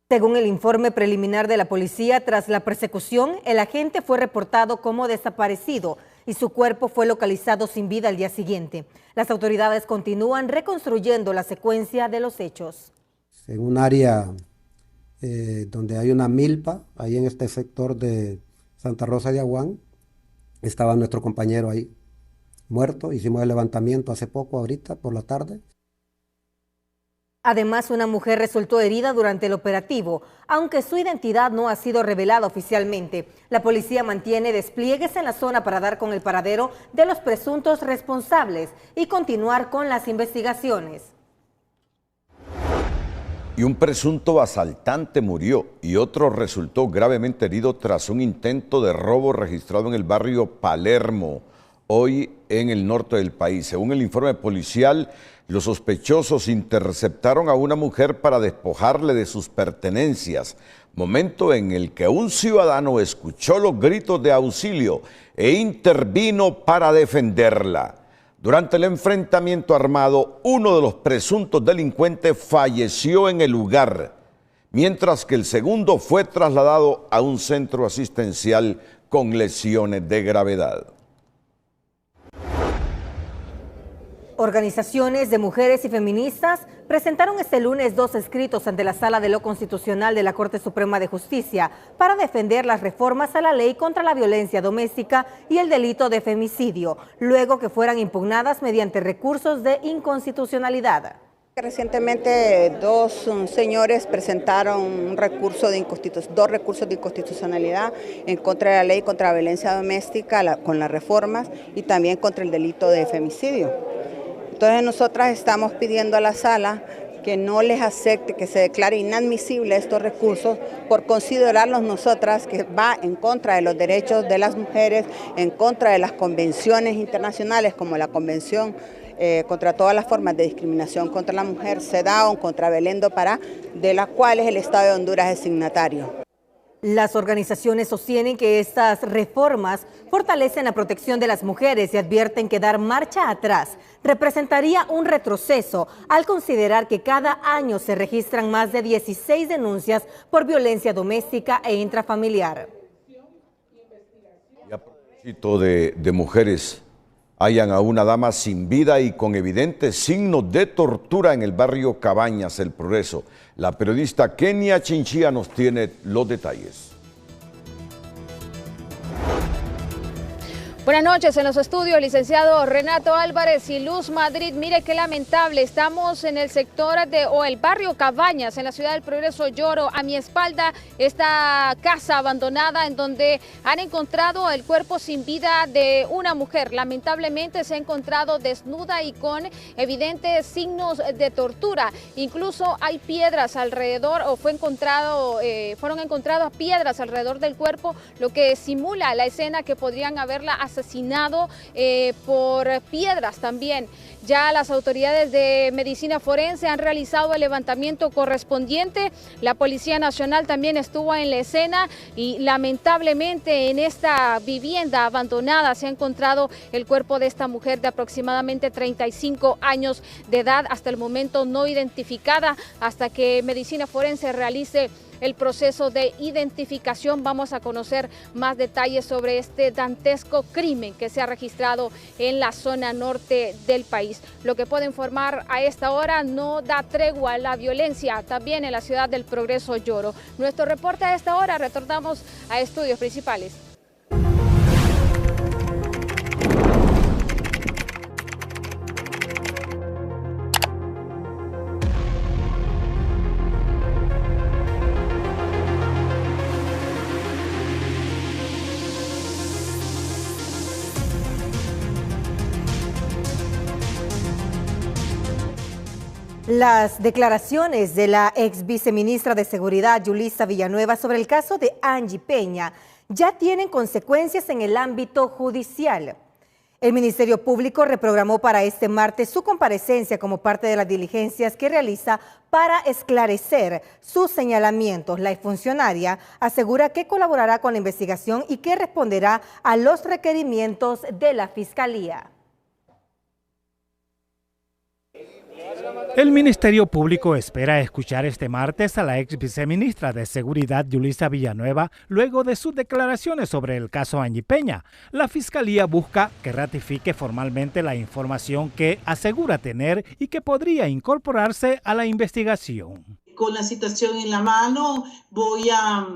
Según el informe preliminar de la policía, tras la persecución, el agente fue reportado como desaparecido y su cuerpo fue localizado sin vida al día siguiente. Las autoridades continúan reconstruyendo la secuencia de los hechos. En un área donde hay una milpa, ahí en este sector de Santa Rosa de Aguán, estaba nuestro compañero ahí, muerto. Hicimos el levantamiento hace poco, ahorita, por la tarde. Además, una mujer resultó herida durante el operativo, aunque su identidad no ha sido revelada oficialmente. La policía mantiene despliegues en la zona para dar con el paradero de los presuntos responsables y continuar con las investigaciones. Y un presunto asaltante murió y otro resultó gravemente herido tras un intento de robo registrado en el barrio Palermo. hoy en el norte del país. Según el informe policial, los sospechosos interceptaron a una mujer para despojarle de sus pertenencias, momento en el que un ciudadano escuchó los gritos de auxilio e intervino para defenderla. Durante el enfrentamiento armado, uno de los presuntos delincuentes falleció en el lugar, mientras que el segundo fue trasladado a un centro asistencial con lesiones de gravedad. Organizaciones de mujeres y feministas presentaron este lunes 2 escritos ante la Sala de lo Constitucional de la Corte Suprema de Justicia para defender las reformas a la ley contra la violencia doméstica y el delito de femicidio, luego que fueran impugnadas mediante recursos de inconstitucionalidad. Recientemente dos señores presentaron un recurso de dos recursos de inconstitucionalidad en contra de la ley contra la violencia doméstica con las reformas y también contra el delito de femicidio. Entonces nosotras estamos pidiendo a la sala que no les acepte, que se declare inadmisible estos recursos por considerarlos nosotras que va en contra de los derechos de las mujeres, en contra de las convenciones internacionales como la Convención contra todas las formas de discriminación contra la mujer, CEDAW, contra Belén do Pará, de las cuales el Estado de Honduras es signatario. Las organizaciones sostienen que estas reformas fortalecen la protección de las mujeres y advierten que dar marcha atrás representaría un retroceso al considerar que cada año se registran más de 16 denuncias por violencia doméstica e intrafamiliar. Y a propósito de mujeres, hallan a una dama sin vida y con evidentes signos de tortura en el barrio Cabañas, El Progreso. La periodista Kenia Chinchilla nos tiene los detalles. Buenas noches en los estudios, licenciado Renato Álvarez y Luz Madrid. Mire qué lamentable, estamos en el sector el barrio Cabañas, en la ciudad del Progreso Lloro. A mi espalda esta casa abandonada en donde han encontrado el cuerpo sin vida de una mujer. Lamentablemente se ha encontrado desnuda y con evidentes signos de tortura. Incluso hay piedras alrededor, fueron encontradas piedras alrededor del cuerpo, lo que simula la escena que podrían haberla asesinado por piedras también. Ya las autoridades de medicina forense han realizado el levantamiento correspondiente. La Policía Nacional también estuvo en la escena y lamentablemente en esta vivienda abandonada se ha encontrado el cuerpo de esta mujer de aproximadamente 35 años de edad, hasta el momento no identificada. Hasta que medicina forense realice el proceso de identificación, vamos a conocer más detalles sobre este dantesco crimen que se ha registrado en la zona norte del país. Lo que puedo informar a esta hora, no da tregua a la violencia también en la ciudad del Progreso Lloro. Nuestro reporte a esta hora, retornamos a estudios principales. Las declaraciones de la ex viceministra de Seguridad, Yulisa Villanueva, sobre el caso de Angie Peña ya tienen consecuencias en el ámbito judicial. El Ministerio Público reprogramó para este martes su comparecencia como parte de las diligencias que realiza para esclarecer sus señalamientos. La exfuncionaria asegura que colaborará con la investigación y que responderá a los requerimientos de la Fiscalía. El Ministerio Público espera escuchar este martes a la ex viceministra de Seguridad, Yulisa Villanueva, luego de sus declaraciones sobre el caso Angie Peña. La Fiscalía busca que ratifique formalmente la información que asegura tener y que podría incorporarse a la investigación. Con la citación en la mano voy a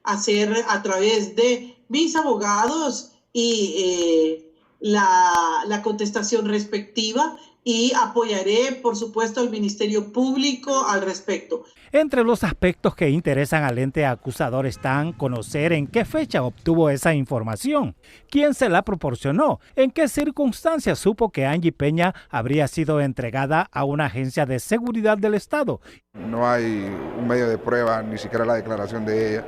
hacer a través de mis abogados y la contestación respectiva, y apoyaré, por supuesto, al Ministerio Público al respecto. Entre los aspectos que interesan al ente acusador están conocer en qué fecha obtuvo esa información, quién se la proporcionó, en qué circunstancias supo que Angie Peña habría sido entregada a una agencia de seguridad del Estado. No hay un medio de prueba, ni siquiera la declaración de ella,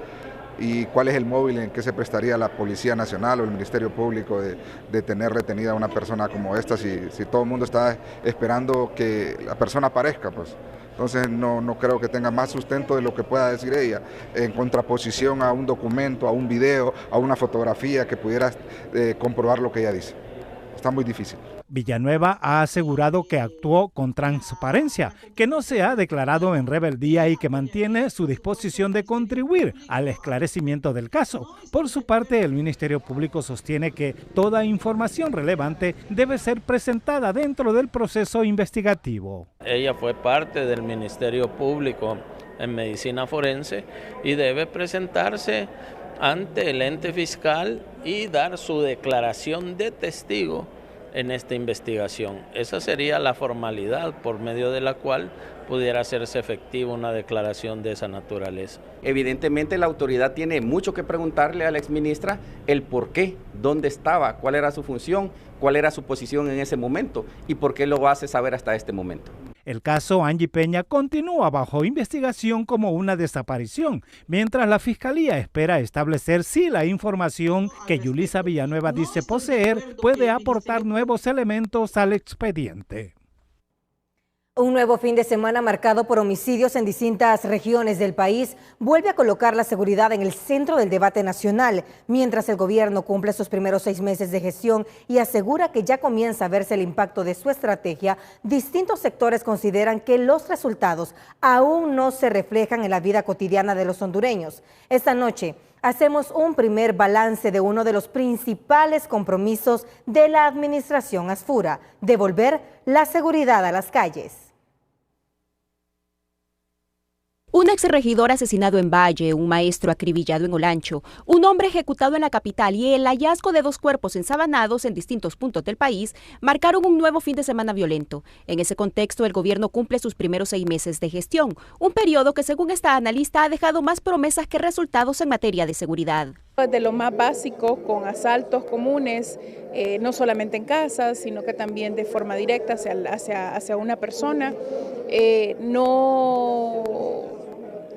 y cuál es el móvil en que se prestaría la Policía Nacional o el Ministerio Público de tener retenida a una persona como esta si todo el mundo está esperando que la persona aparezca, pues. Entonces no creo que tenga más sustento de lo que pueda decir ella, en contraposición a un documento, a un video, a una fotografía que pudiera comprobar lo que ella dice. Está muy difícil. Villanueva ha asegurado que actuó con transparencia, que no se ha declarado en rebeldía y que mantiene su disposición de contribuir al esclarecimiento del caso. Por su parte, el Ministerio Público sostiene que toda información relevante debe ser presentada dentro del proceso investigativo. Ella fue parte del Ministerio Público en Medicina Forense y debe presentarse ante el ente fiscal y dar su declaración de testigo en esta investigación. Esa sería la formalidad por medio de la cual pudiera hacerse efectiva una declaración de esa naturaleza. Evidentemente la autoridad tiene mucho que preguntarle a la exministra el por qué, dónde estaba, cuál era su función, cuál era su posición en ese momento y por qué lo hace saber hasta este momento. El caso Angie Peña continúa bajo investigación como una desaparición, mientras la Fiscalía espera establecer si la información que Yulisa Villanueva dice poseer puede aportar nuevos elementos al expediente. Un nuevo fin de semana marcado por homicidios en distintas regiones del país vuelve a colocar la seguridad en el centro del debate nacional, mientras el gobierno cumple sus primeros 6 meses de gestión y asegura que ya comienza a verse el impacto de su estrategia. Distintos sectores consideran que los resultados aún no se reflejan en la vida cotidiana de los hondureños. Esta noche hacemos un primer balance de uno de los principales compromisos de la administración Asfura: devolver la seguridad a las calles. Un exregidor asesinado en Valle, un maestro acribillado en Olancho, un hombre ejecutado en la capital y el hallazgo de 2 cuerpos ensabanados en distintos puntos del país marcaron un nuevo fin de semana violento. En ese contexto, el gobierno cumple sus primeros 6 meses de gestión, un periodo que, según esta analista, ha dejado más promesas que resultados en materia de seguridad. De lo más básico, con asaltos comunes, no solamente en casas, sino que también de forma directa hacia una persona.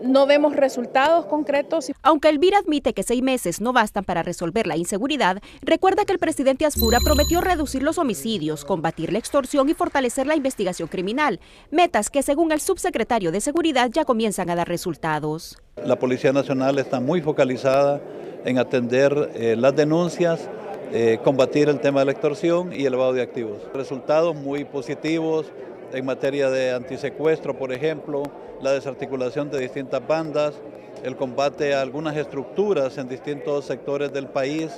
No vemos resultados concretos. Aunque Elvira admite que 6 meses no bastan para resolver la inseguridad, recuerda que el presidente Asfura prometió reducir los homicidios, combatir la extorsión y fortalecer la investigación criminal, metas que, según el subsecretario de Seguridad, ya comienzan a dar resultados. La Policía Nacional está muy focalizada en atender las denuncias, combatir el tema de la extorsión y el lavado de activos. Resultados muy positivos en materia de antisecuestro, por ejemplo, la desarticulación de distintas bandas, el combate a algunas estructuras en distintos sectores del país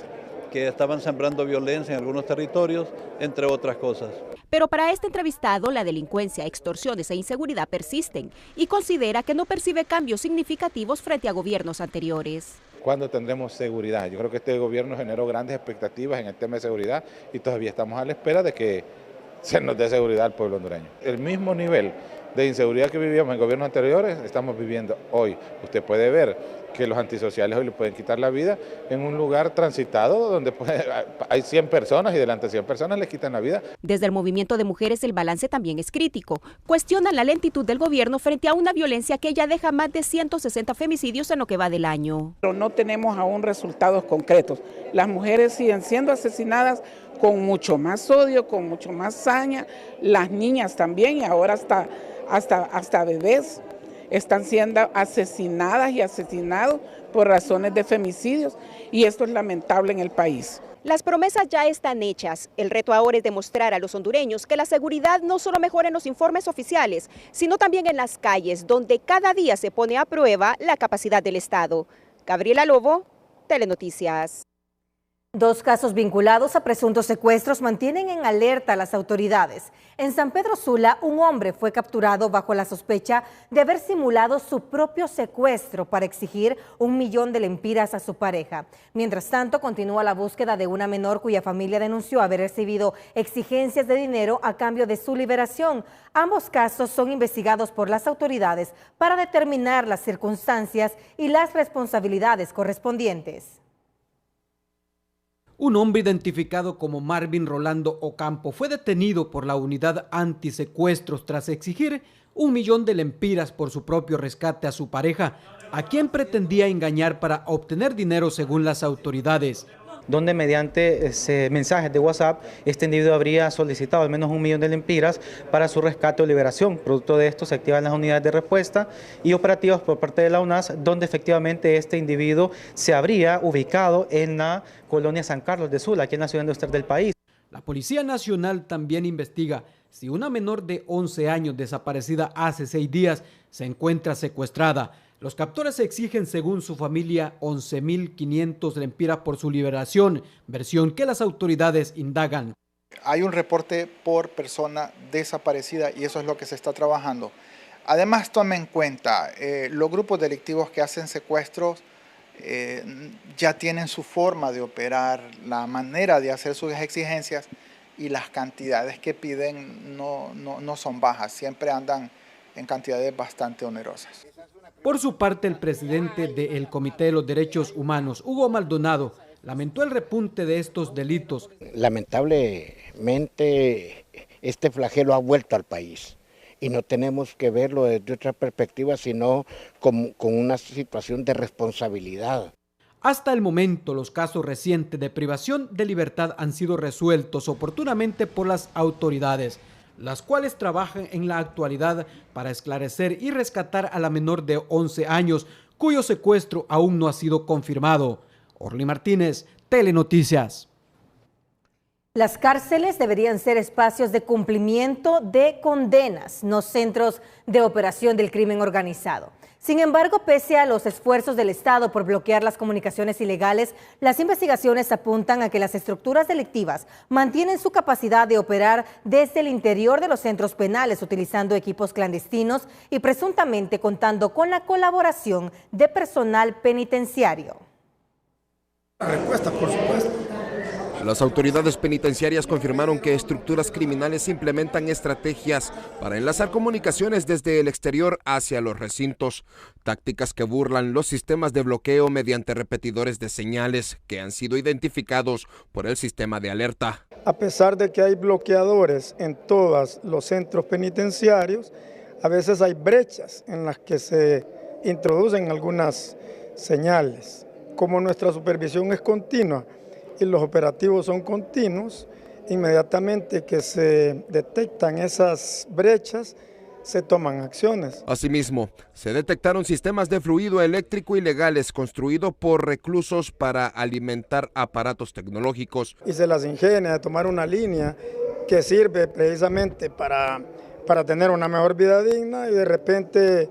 que estaban sembrando violencia en algunos territorios, entre otras cosas. Pero para este entrevistado, la delincuencia, extorsiones e inseguridad persisten y considera que no percibe cambios significativos frente a gobiernos anteriores. ¿Cuándo tendremos seguridad? Yo creo que este gobierno generó grandes expectativas en el tema de seguridad y todavía estamos a la espera de que se nos dé seguridad al pueblo hondureño. El mismo nivel de inseguridad que vivíamos en gobiernos anteriores, estamos viviendo hoy. Usted puede ver que los antisociales hoy le pueden quitar la vida en un lugar transitado donde hay 100 personas y delante de 100 personas les quitan la vida. Desde el movimiento de mujeres el balance también es crítico. Cuestionan la lentitud del gobierno frente a una violencia que ya deja más de 160 femicidios en lo que va del año. Pero no tenemos aún resultados concretos. Las mujeres siguen siendo asesinadas con mucho más odio, con mucho más saña. Las niñas también, y ahora hasta bebés están siendo asesinadas y asesinados por razones de femicidios, y esto es lamentable en el país. Las promesas ya están hechas. El reto ahora es demostrar a los hondureños que la seguridad no solo mejora en los informes oficiales, sino también en las calles, donde cada día se pone a prueba la capacidad del Estado. Gabriela Lobo, Telenoticias. 2 casos vinculados a presuntos secuestros mantienen en alerta a las autoridades. En San Pedro Sula, un hombre fue capturado bajo la sospecha de haber simulado su propio secuestro para exigir 1 millón de lempiras a su pareja. Mientras tanto, continúa la búsqueda de una menor cuya familia denunció haber recibido exigencias de dinero a cambio de su liberación. Ambos casos son investigados por las autoridades para determinar las circunstancias y las responsabilidades correspondientes. Un hombre identificado como Marvin Rolando Ocampo fue detenido por la unidad antisecuestros tras exigir 1 millón de lempiras por su propio rescate a su pareja, a quien pretendía engañar para obtener dinero según las autoridades. Donde mediante mensajes de WhatsApp este individuo habría solicitado al menos 1 millón de lempiras para su rescate o liberación. Producto de esto se activan las unidades de respuesta y operativos por parte de la UNAS, donde efectivamente este individuo se habría ubicado en la colonia San Carlos de Sula, aquí en la ciudad industrial del país. La Policía Nacional también investiga si una menor de 11 años desaparecida hace 6 días se encuentra secuestrada. Los captores exigen, según su familia, 11.500 lempiras por su liberación, versión que las autoridades indagan. Hay un reporte por persona desaparecida y eso es lo que se está trabajando. Además, tome en cuenta, los grupos delictivos que hacen secuestros ya tienen su forma de operar, la manera de hacer sus exigencias y las cantidades que piden no son bajas, siempre andan en cantidades bastante onerosas. Por su parte, el presidente del Comité de los Derechos Humanos, Hugo Maldonado, lamentó el repunte de estos delitos. Lamentablemente, este flagelo ha vuelto al país y no tenemos que verlo desde otra perspectiva, sino con una situación de responsabilidad. Hasta el momento, los casos recientes de privación de libertad han sido resueltos oportunamente por las autoridades, las cuales trabajan en la actualidad para esclarecer y rescatar a la menor de 11 años, cuyo secuestro aún no ha sido confirmado. Orly Martínez, Telenoticias. Las cárceles deberían ser espacios de cumplimiento de condenas, no centros de operación del crimen organizado. Sin embargo, pese a los esfuerzos del Estado por bloquear las comunicaciones ilegales, las investigaciones apuntan a que las estructuras delictivas mantienen su capacidad de operar desde el interior de los centros penales utilizando equipos clandestinos y presuntamente contando con la colaboración de personal penitenciario. La respuesta, por supuesto. Las autoridades penitenciarias confirmaron que estructuras criminales implementan estrategias para enlazar comunicaciones desde el exterior hacia los recintos, tácticas que burlan los sistemas de bloqueo mediante repetidores de señales que han sido identificados por el sistema de alerta. A pesar de que hay bloqueadores en todos los centros penitenciarios, a veces hay brechas en las que se introducen algunas señales. Como nuestra supervisión es continua y los operativos son continuos, inmediatamente que se detectan esas brechas, se toman acciones. Asimismo, se detectaron sistemas de fluido eléctrico ilegales construidos por reclusos para alimentar aparatos tecnológicos. Y se las ingenia de tomar una línea que sirve precisamente para tener una mejor vida digna y de repente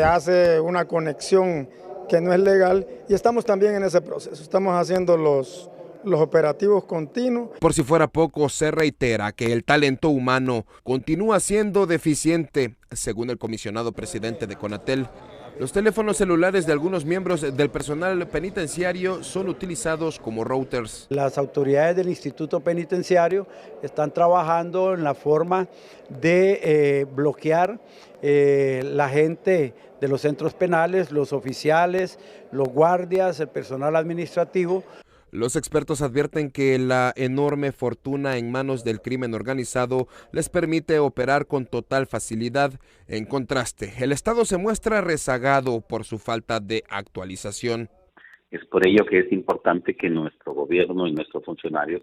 hace una conexión que no es legal y estamos también en ese proceso, estamos haciendo los operativos continuos. Por si fuera poco, se reitera que el talento humano continúa siendo deficiente, según el comisionado presidente de CONATEL. Los teléfonos celulares de algunos miembros del personal penitenciario son utilizados como routers. Las autoridades del Instituto Penitenciario están trabajando en la forma de bloquear la gente de los centros penales, los oficiales, los guardias, el personal administrativo. Los expertos advierten que la enorme fortuna en manos del crimen organizado les permite operar con total facilidad. En contraste, el Estado se muestra rezagado por su falta de actualización. Es por ello que es importante que nuestro gobierno y nuestros funcionarios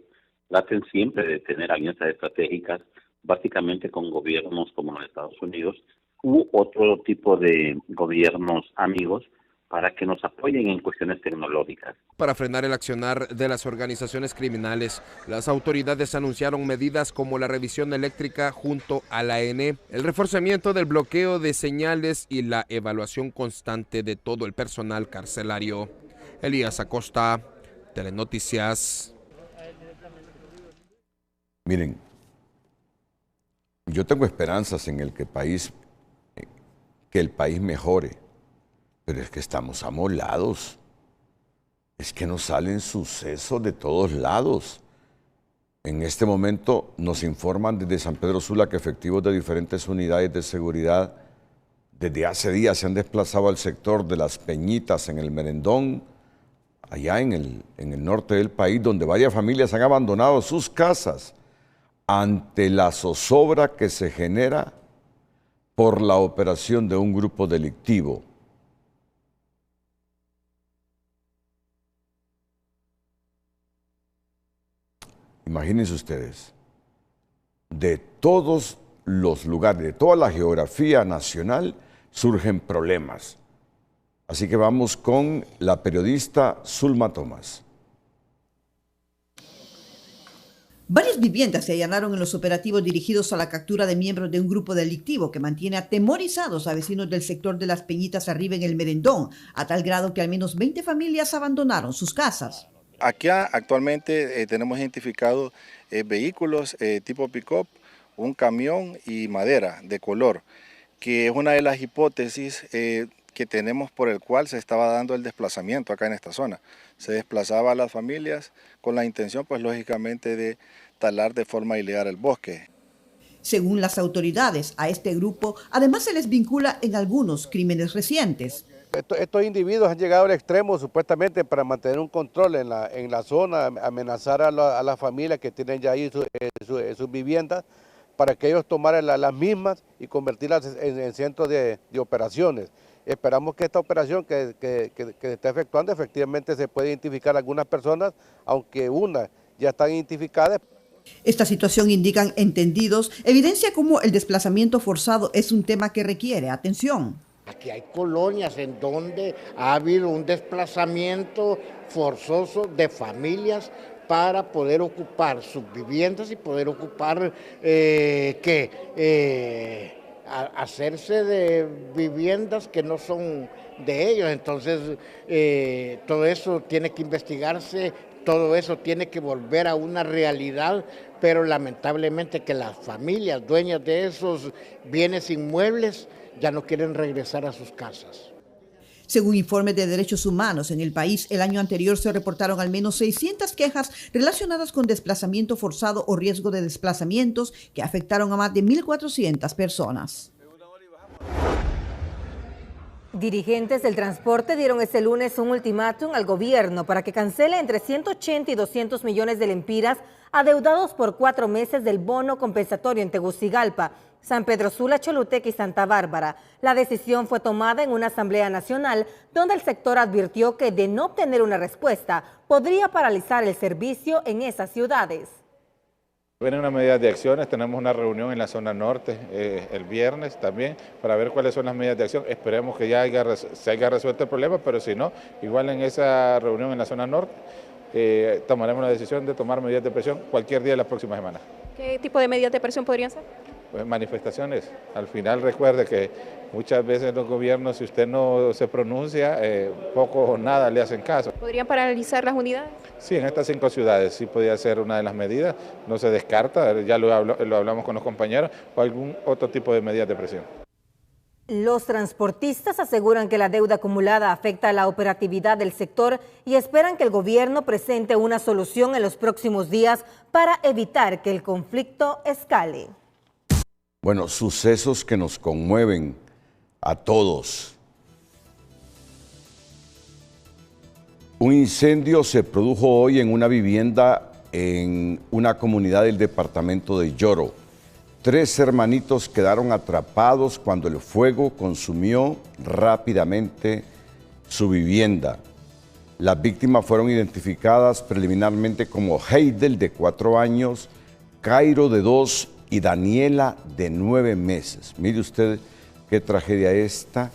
traten siempre de tener alianzas estratégicas, básicamente con gobiernos como los Estados Unidos u otro tipo de gobiernos amigos, para que nos apoyen en cuestiones tecnológicas. Para frenar el accionar de las organizaciones criminales, las autoridades anunciaron medidas como la revisión eléctrica junto a la ANE, el reforzamiento del bloqueo de señales y la evaluación constante de todo el personal carcelario. Elías Acosta, Telenoticias. Miren, yo tengo esperanzas en que el país mejore. Pero es que estamos amolados, es que nos salen sucesos de todos lados. En este momento nos informan desde San Pedro Sula que efectivos de diferentes unidades de seguridad desde hace días se han desplazado al sector de Las Peñitas en el Merendón, allá en el norte del país, donde varias familias han abandonado sus casas ante la zozobra que se genera por la operación de un grupo delictivo. Imagínense ustedes, de todos los lugares, de toda la geografía nacional, surgen problemas. Así que vamos con la periodista Zulma Tomás. Varias viviendas se allanaron en los operativos dirigidos a la captura de miembros de un grupo delictivo que mantiene atemorizados a vecinos del sector de Las Peñitas arriba en el Merendón, a tal grado que al menos 20 familias abandonaron sus casas. Aquí actualmente tenemos identificados vehículos tipo pick-up, un camión y madera de color, que es una de las hipótesis que tenemos por el cual se estaba dando el desplazamiento acá en esta zona. Se desplazaba a las familias con la intención, pues lógicamente, de talar de forma ilegal el bosque. Según las autoridades, a este grupo además se les vincula en algunos crímenes recientes. Estos individuos han llegado al extremo supuestamente para mantener un control en la zona, amenazar a las familias que tienen ya ahí sus viviendas para que ellos tomaran las mismas y convertirlas en centros de operaciones. Esperamos que esta operación que está efectuando efectivamente se pueda identificar a algunas personas, aunque unas ya están identificadas. Esta situación, indican entendidos, evidencia cómo el desplazamiento forzado es un tema que requiere atención. Aquí hay colonias en donde ha habido un desplazamiento forzoso de familias para poder ocupar sus viviendas y poder ocupar hacerse de viviendas que no son de ellos. Entonces todo eso tiene que investigarse, todo eso tiene que volver a una realidad, pero lamentablemente que las familias dueñas de esos bienes inmuebles ya no quieren regresar a sus casas. Según informes de derechos humanos en el país, el año anterior se reportaron al menos 600 quejas relacionadas con desplazamiento forzado o riesgo de desplazamientos que afectaron a más de 1.400 personas. Dirigentes del transporte dieron este lunes un ultimátum al gobierno para que cancele entre 180 y 200 millones de lempiras adeudados por 4 meses del bono compensatorio en Tegucigalpa, San Pedro Sula, Choluteca y Santa Bárbara. La decisión fue tomada en una asamblea nacional donde el sector advirtió que de no obtener una respuesta podría paralizar el servicio en esas ciudades. Vienen unas medidas de acciones, tenemos una reunión en la zona norte el viernes también para ver cuáles son las medidas de acción. Esperemos que ya se haya resuelto el problema, pero si no, igual en esa reunión en la zona norte tomaremos la decisión de tomar medidas de presión cualquier día de la próxima semana. ¿Qué tipo de medidas de presión podrían ser? Pues manifestaciones. Al final recuerde que muchas veces los gobiernos, si usted no se pronuncia, poco o nada le hacen caso. ¿Podrían paralizar las unidades? Sí, en estas 5 ciudades sí podría ser una de las medidas, no se descarta, ya lo hablamos con los compañeros, o algún otro tipo de medidas de presión. Los transportistas aseguran que la deuda acumulada afecta a la operatividad del sector y esperan que el gobierno presente una solución en los próximos días para evitar que el conflicto escale. Bueno, sucesos que nos conmueven a todos. Un incendio se produjo hoy en una vivienda en una comunidad del departamento de Yoro. 3 hermanitos quedaron atrapados cuando el fuego consumió rápidamente su vivienda. Las víctimas fueron identificadas preliminarmente como Heidel, de 4 años, Cairo, de 2 y Daniela, de 9 meses. Mire usted qué tragedia esta.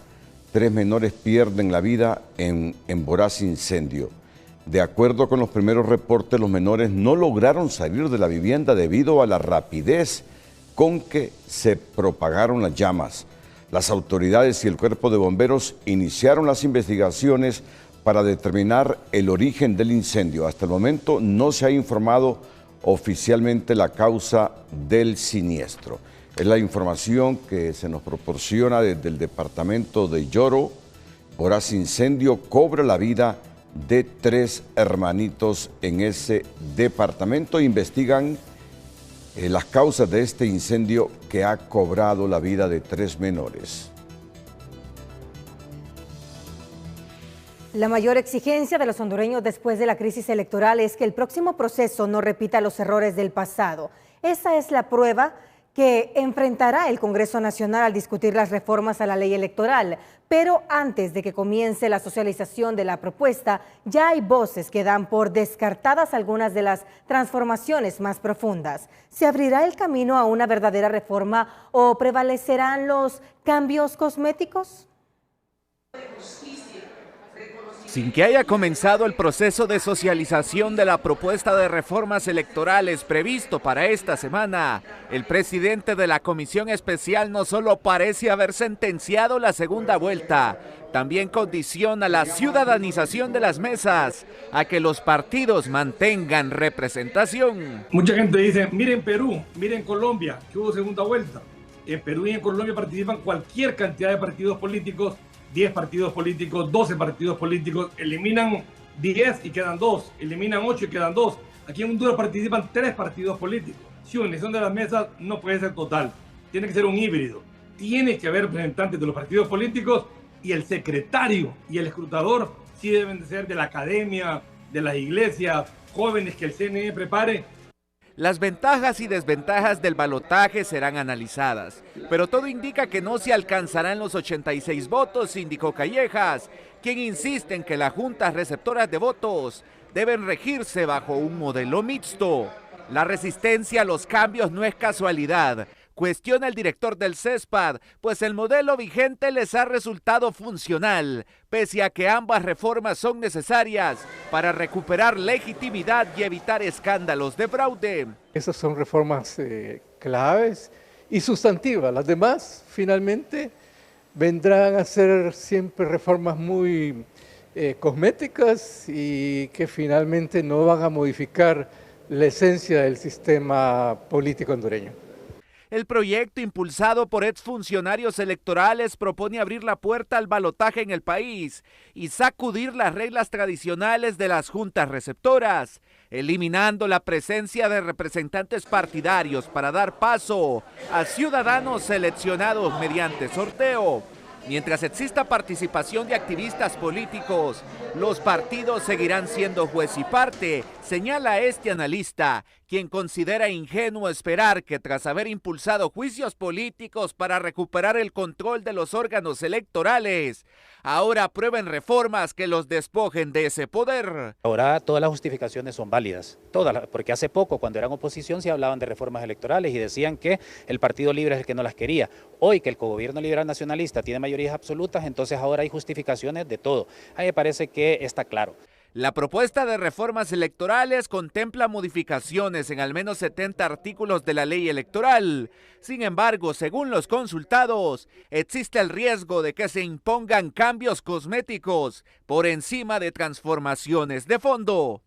3 menores pierden la vida en voraz incendio. De acuerdo con los primeros reportes, los menores no lograron salir de la vivienda debido a la rapidez con que se propagaron las llamas. Las autoridades y el cuerpo de bomberos iniciaron las investigaciones para determinar el origen del incendio. Hasta el momento no se ha informado oficialmente la causa del siniestro. Es la información que se nos proporciona desde el departamento de Yoro. Voraz incendio cobra la vida de 3 hermanitos en ese departamento. Investigan las causas de este incendio que ha cobrado la vida de 3 menores. La mayor exigencia de los hondureños después de la crisis electoral es que el próximo proceso no repita los errores del pasado. Esa es la prueba que enfrentará el Congreso Nacional al discutir las reformas a la ley electoral. Pero antes de que comience la socialización de la propuesta, ya hay voces que dan por descartadas algunas de las transformaciones más profundas. ¿Se abrirá el camino a una verdadera reforma o prevalecerán los cambios cosméticos? Sin que haya comenzado el proceso de socialización de la propuesta de reformas electorales previsto para esta semana, el presidente de la Comisión Especial no solo parece haber sentenciado la segunda vuelta, también condiciona la ciudadanización de las mesas a que los partidos mantengan representación. Mucha gente dice, miren Perú, miren Colombia, que hubo segunda vuelta. En Perú y en Colombia participan cualquier cantidad de partidos políticos, 10 partidos políticos, 12 partidos políticos, eliminan 10 y quedan 2, eliminan 8 y quedan 2. Aquí en Honduras participan 3 partidos políticos. Si una elección de las mesas no puede ser total, tiene que ser un híbrido. Tiene que haber representantes de los partidos políticos y el secretario y el escrutador sí deben de ser de la academia, de las iglesias, jóvenes que el CNE prepare. Las ventajas y desventajas del balotaje serán analizadas, pero todo indica que no se alcanzarán los 86 votos, indicó Callejas, quien insiste en que las juntas receptoras de votos deben regirse bajo un modelo mixto. La resistencia a los cambios no es casualidad, cuestiona el director del CESPAD, pues el modelo vigente les ha resultado funcional, pese a que ambas reformas son necesarias para recuperar legitimidad y evitar escándalos de fraude. Esas son reformas claves y sustantivas. Las demás, finalmente, vendrán a ser siempre reformas muy cosméticas y que finalmente no van a modificar la esencia del sistema político hondureño. El proyecto, impulsado por exfuncionarios electorales, propone abrir la puerta al balotaje en el país y sacudir las reglas tradicionales de las juntas receptoras, eliminando la presencia de representantes partidarios para dar paso a ciudadanos seleccionados mediante sorteo. Mientras exista participación de activistas políticos, los partidos seguirán siendo juez y parte, señala este analista, quien considera ingenuo esperar que tras haber impulsado juicios políticos para recuperar el control de los órganos electorales, ahora aprueben reformas que los despojen de ese poder. Ahora todas las justificaciones son válidas, todas, porque hace poco cuando eran oposición se hablaban de reformas electorales y decían que el Partido Libre es el que no las quería. Hoy que el cogobierno liberal nacionalista tiene mayorías absolutas, entonces ahora hay justificaciones de todo. A mí me parece que está claro. La propuesta de reformas electorales contempla modificaciones en al menos 70 artículos de la ley electoral. Sin embargo, según los consultados, existe el riesgo de que se impongan cambios cosméticos por encima de transformaciones de fondo.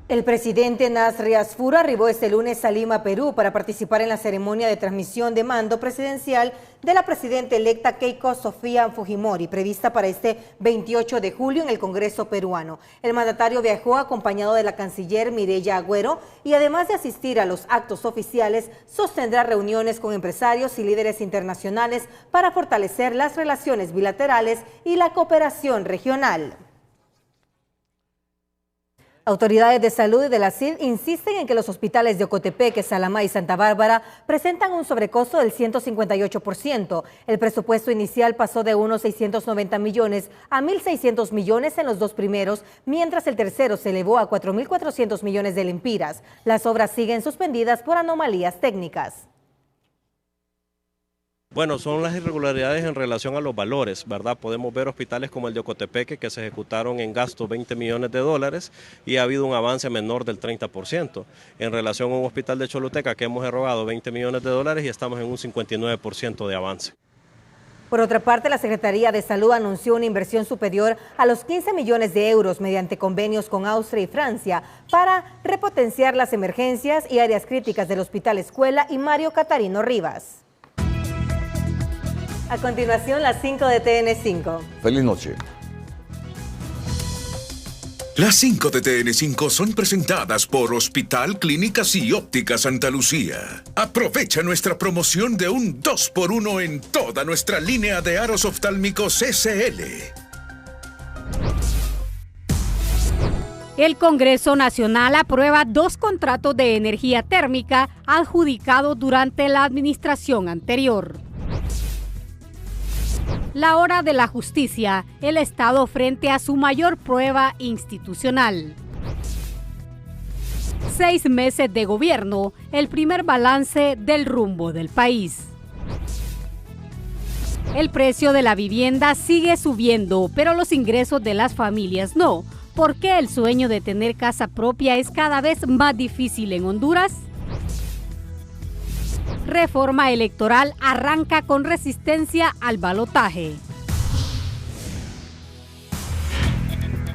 El presidente Nasri Asfur arribó este lunes a Lima, Perú, para participar en la ceremonia de transmisión de mando presidencial de la presidenta electa Keiko Sofía Fujimori, prevista para este 28 de julio en el Congreso peruano. El mandatario viajó acompañado de la canciller Mireya Agüero y además de asistir a los actos oficiales, sostendrá reuniones con empresarios y líderes internacionales para fortalecer las relaciones bilaterales y la cooperación regional. Autoridades de salud y de la CID insisten en que los hospitales de Ocotepeque, Salamá y Santa Bárbara presentan un sobrecosto del 158%. El presupuesto inicial pasó de unos 690 millones a 1.600 millones en los dos primeros, mientras el tercero se elevó a 4.400 millones de lempiras. Las obras siguen suspendidas por anomalías técnicas. Bueno, son las irregularidades en relación a los valores, ¿verdad? Podemos ver hospitales como el de Ocotepeque que se ejecutaron en gasto 20 millones de dólares y ha habido un avance menor del 30%. En relación a un hospital de Choluteca que hemos erogado 20 millones de dólares y estamos en un 59% de avance. Por otra parte, la Secretaría de Salud anunció una inversión superior a los 15 millones de euros mediante convenios con Austria y Francia para repotenciar las emergencias y áreas críticas del Hospital Escuela y Mario Catarino Rivas. A continuación, las 5 de TN5. Feliz noche. Las 5 de TN5 son presentadas por Hospital Clínicas y Óptica Santa Lucía. Aprovecha nuestra promoción de un 2x1 en toda nuestra línea de aros oftálmicos SL. El Congreso Nacional aprueba 2 contratos de energía térmica adjudicados durante la administración anterior. La hora de la justicia, el Estado frente a su mayor prueba institucional. 6 meses de gobierno, el primer balance del rumbo del país. El precio de la vivienda sigue subiendo, pero los ingresos de las familias no. ¿Por qué el sueño de tener casa propia es cada vez más difícil en Honduras? Reforma electoral arranca con resistencia al balotaje.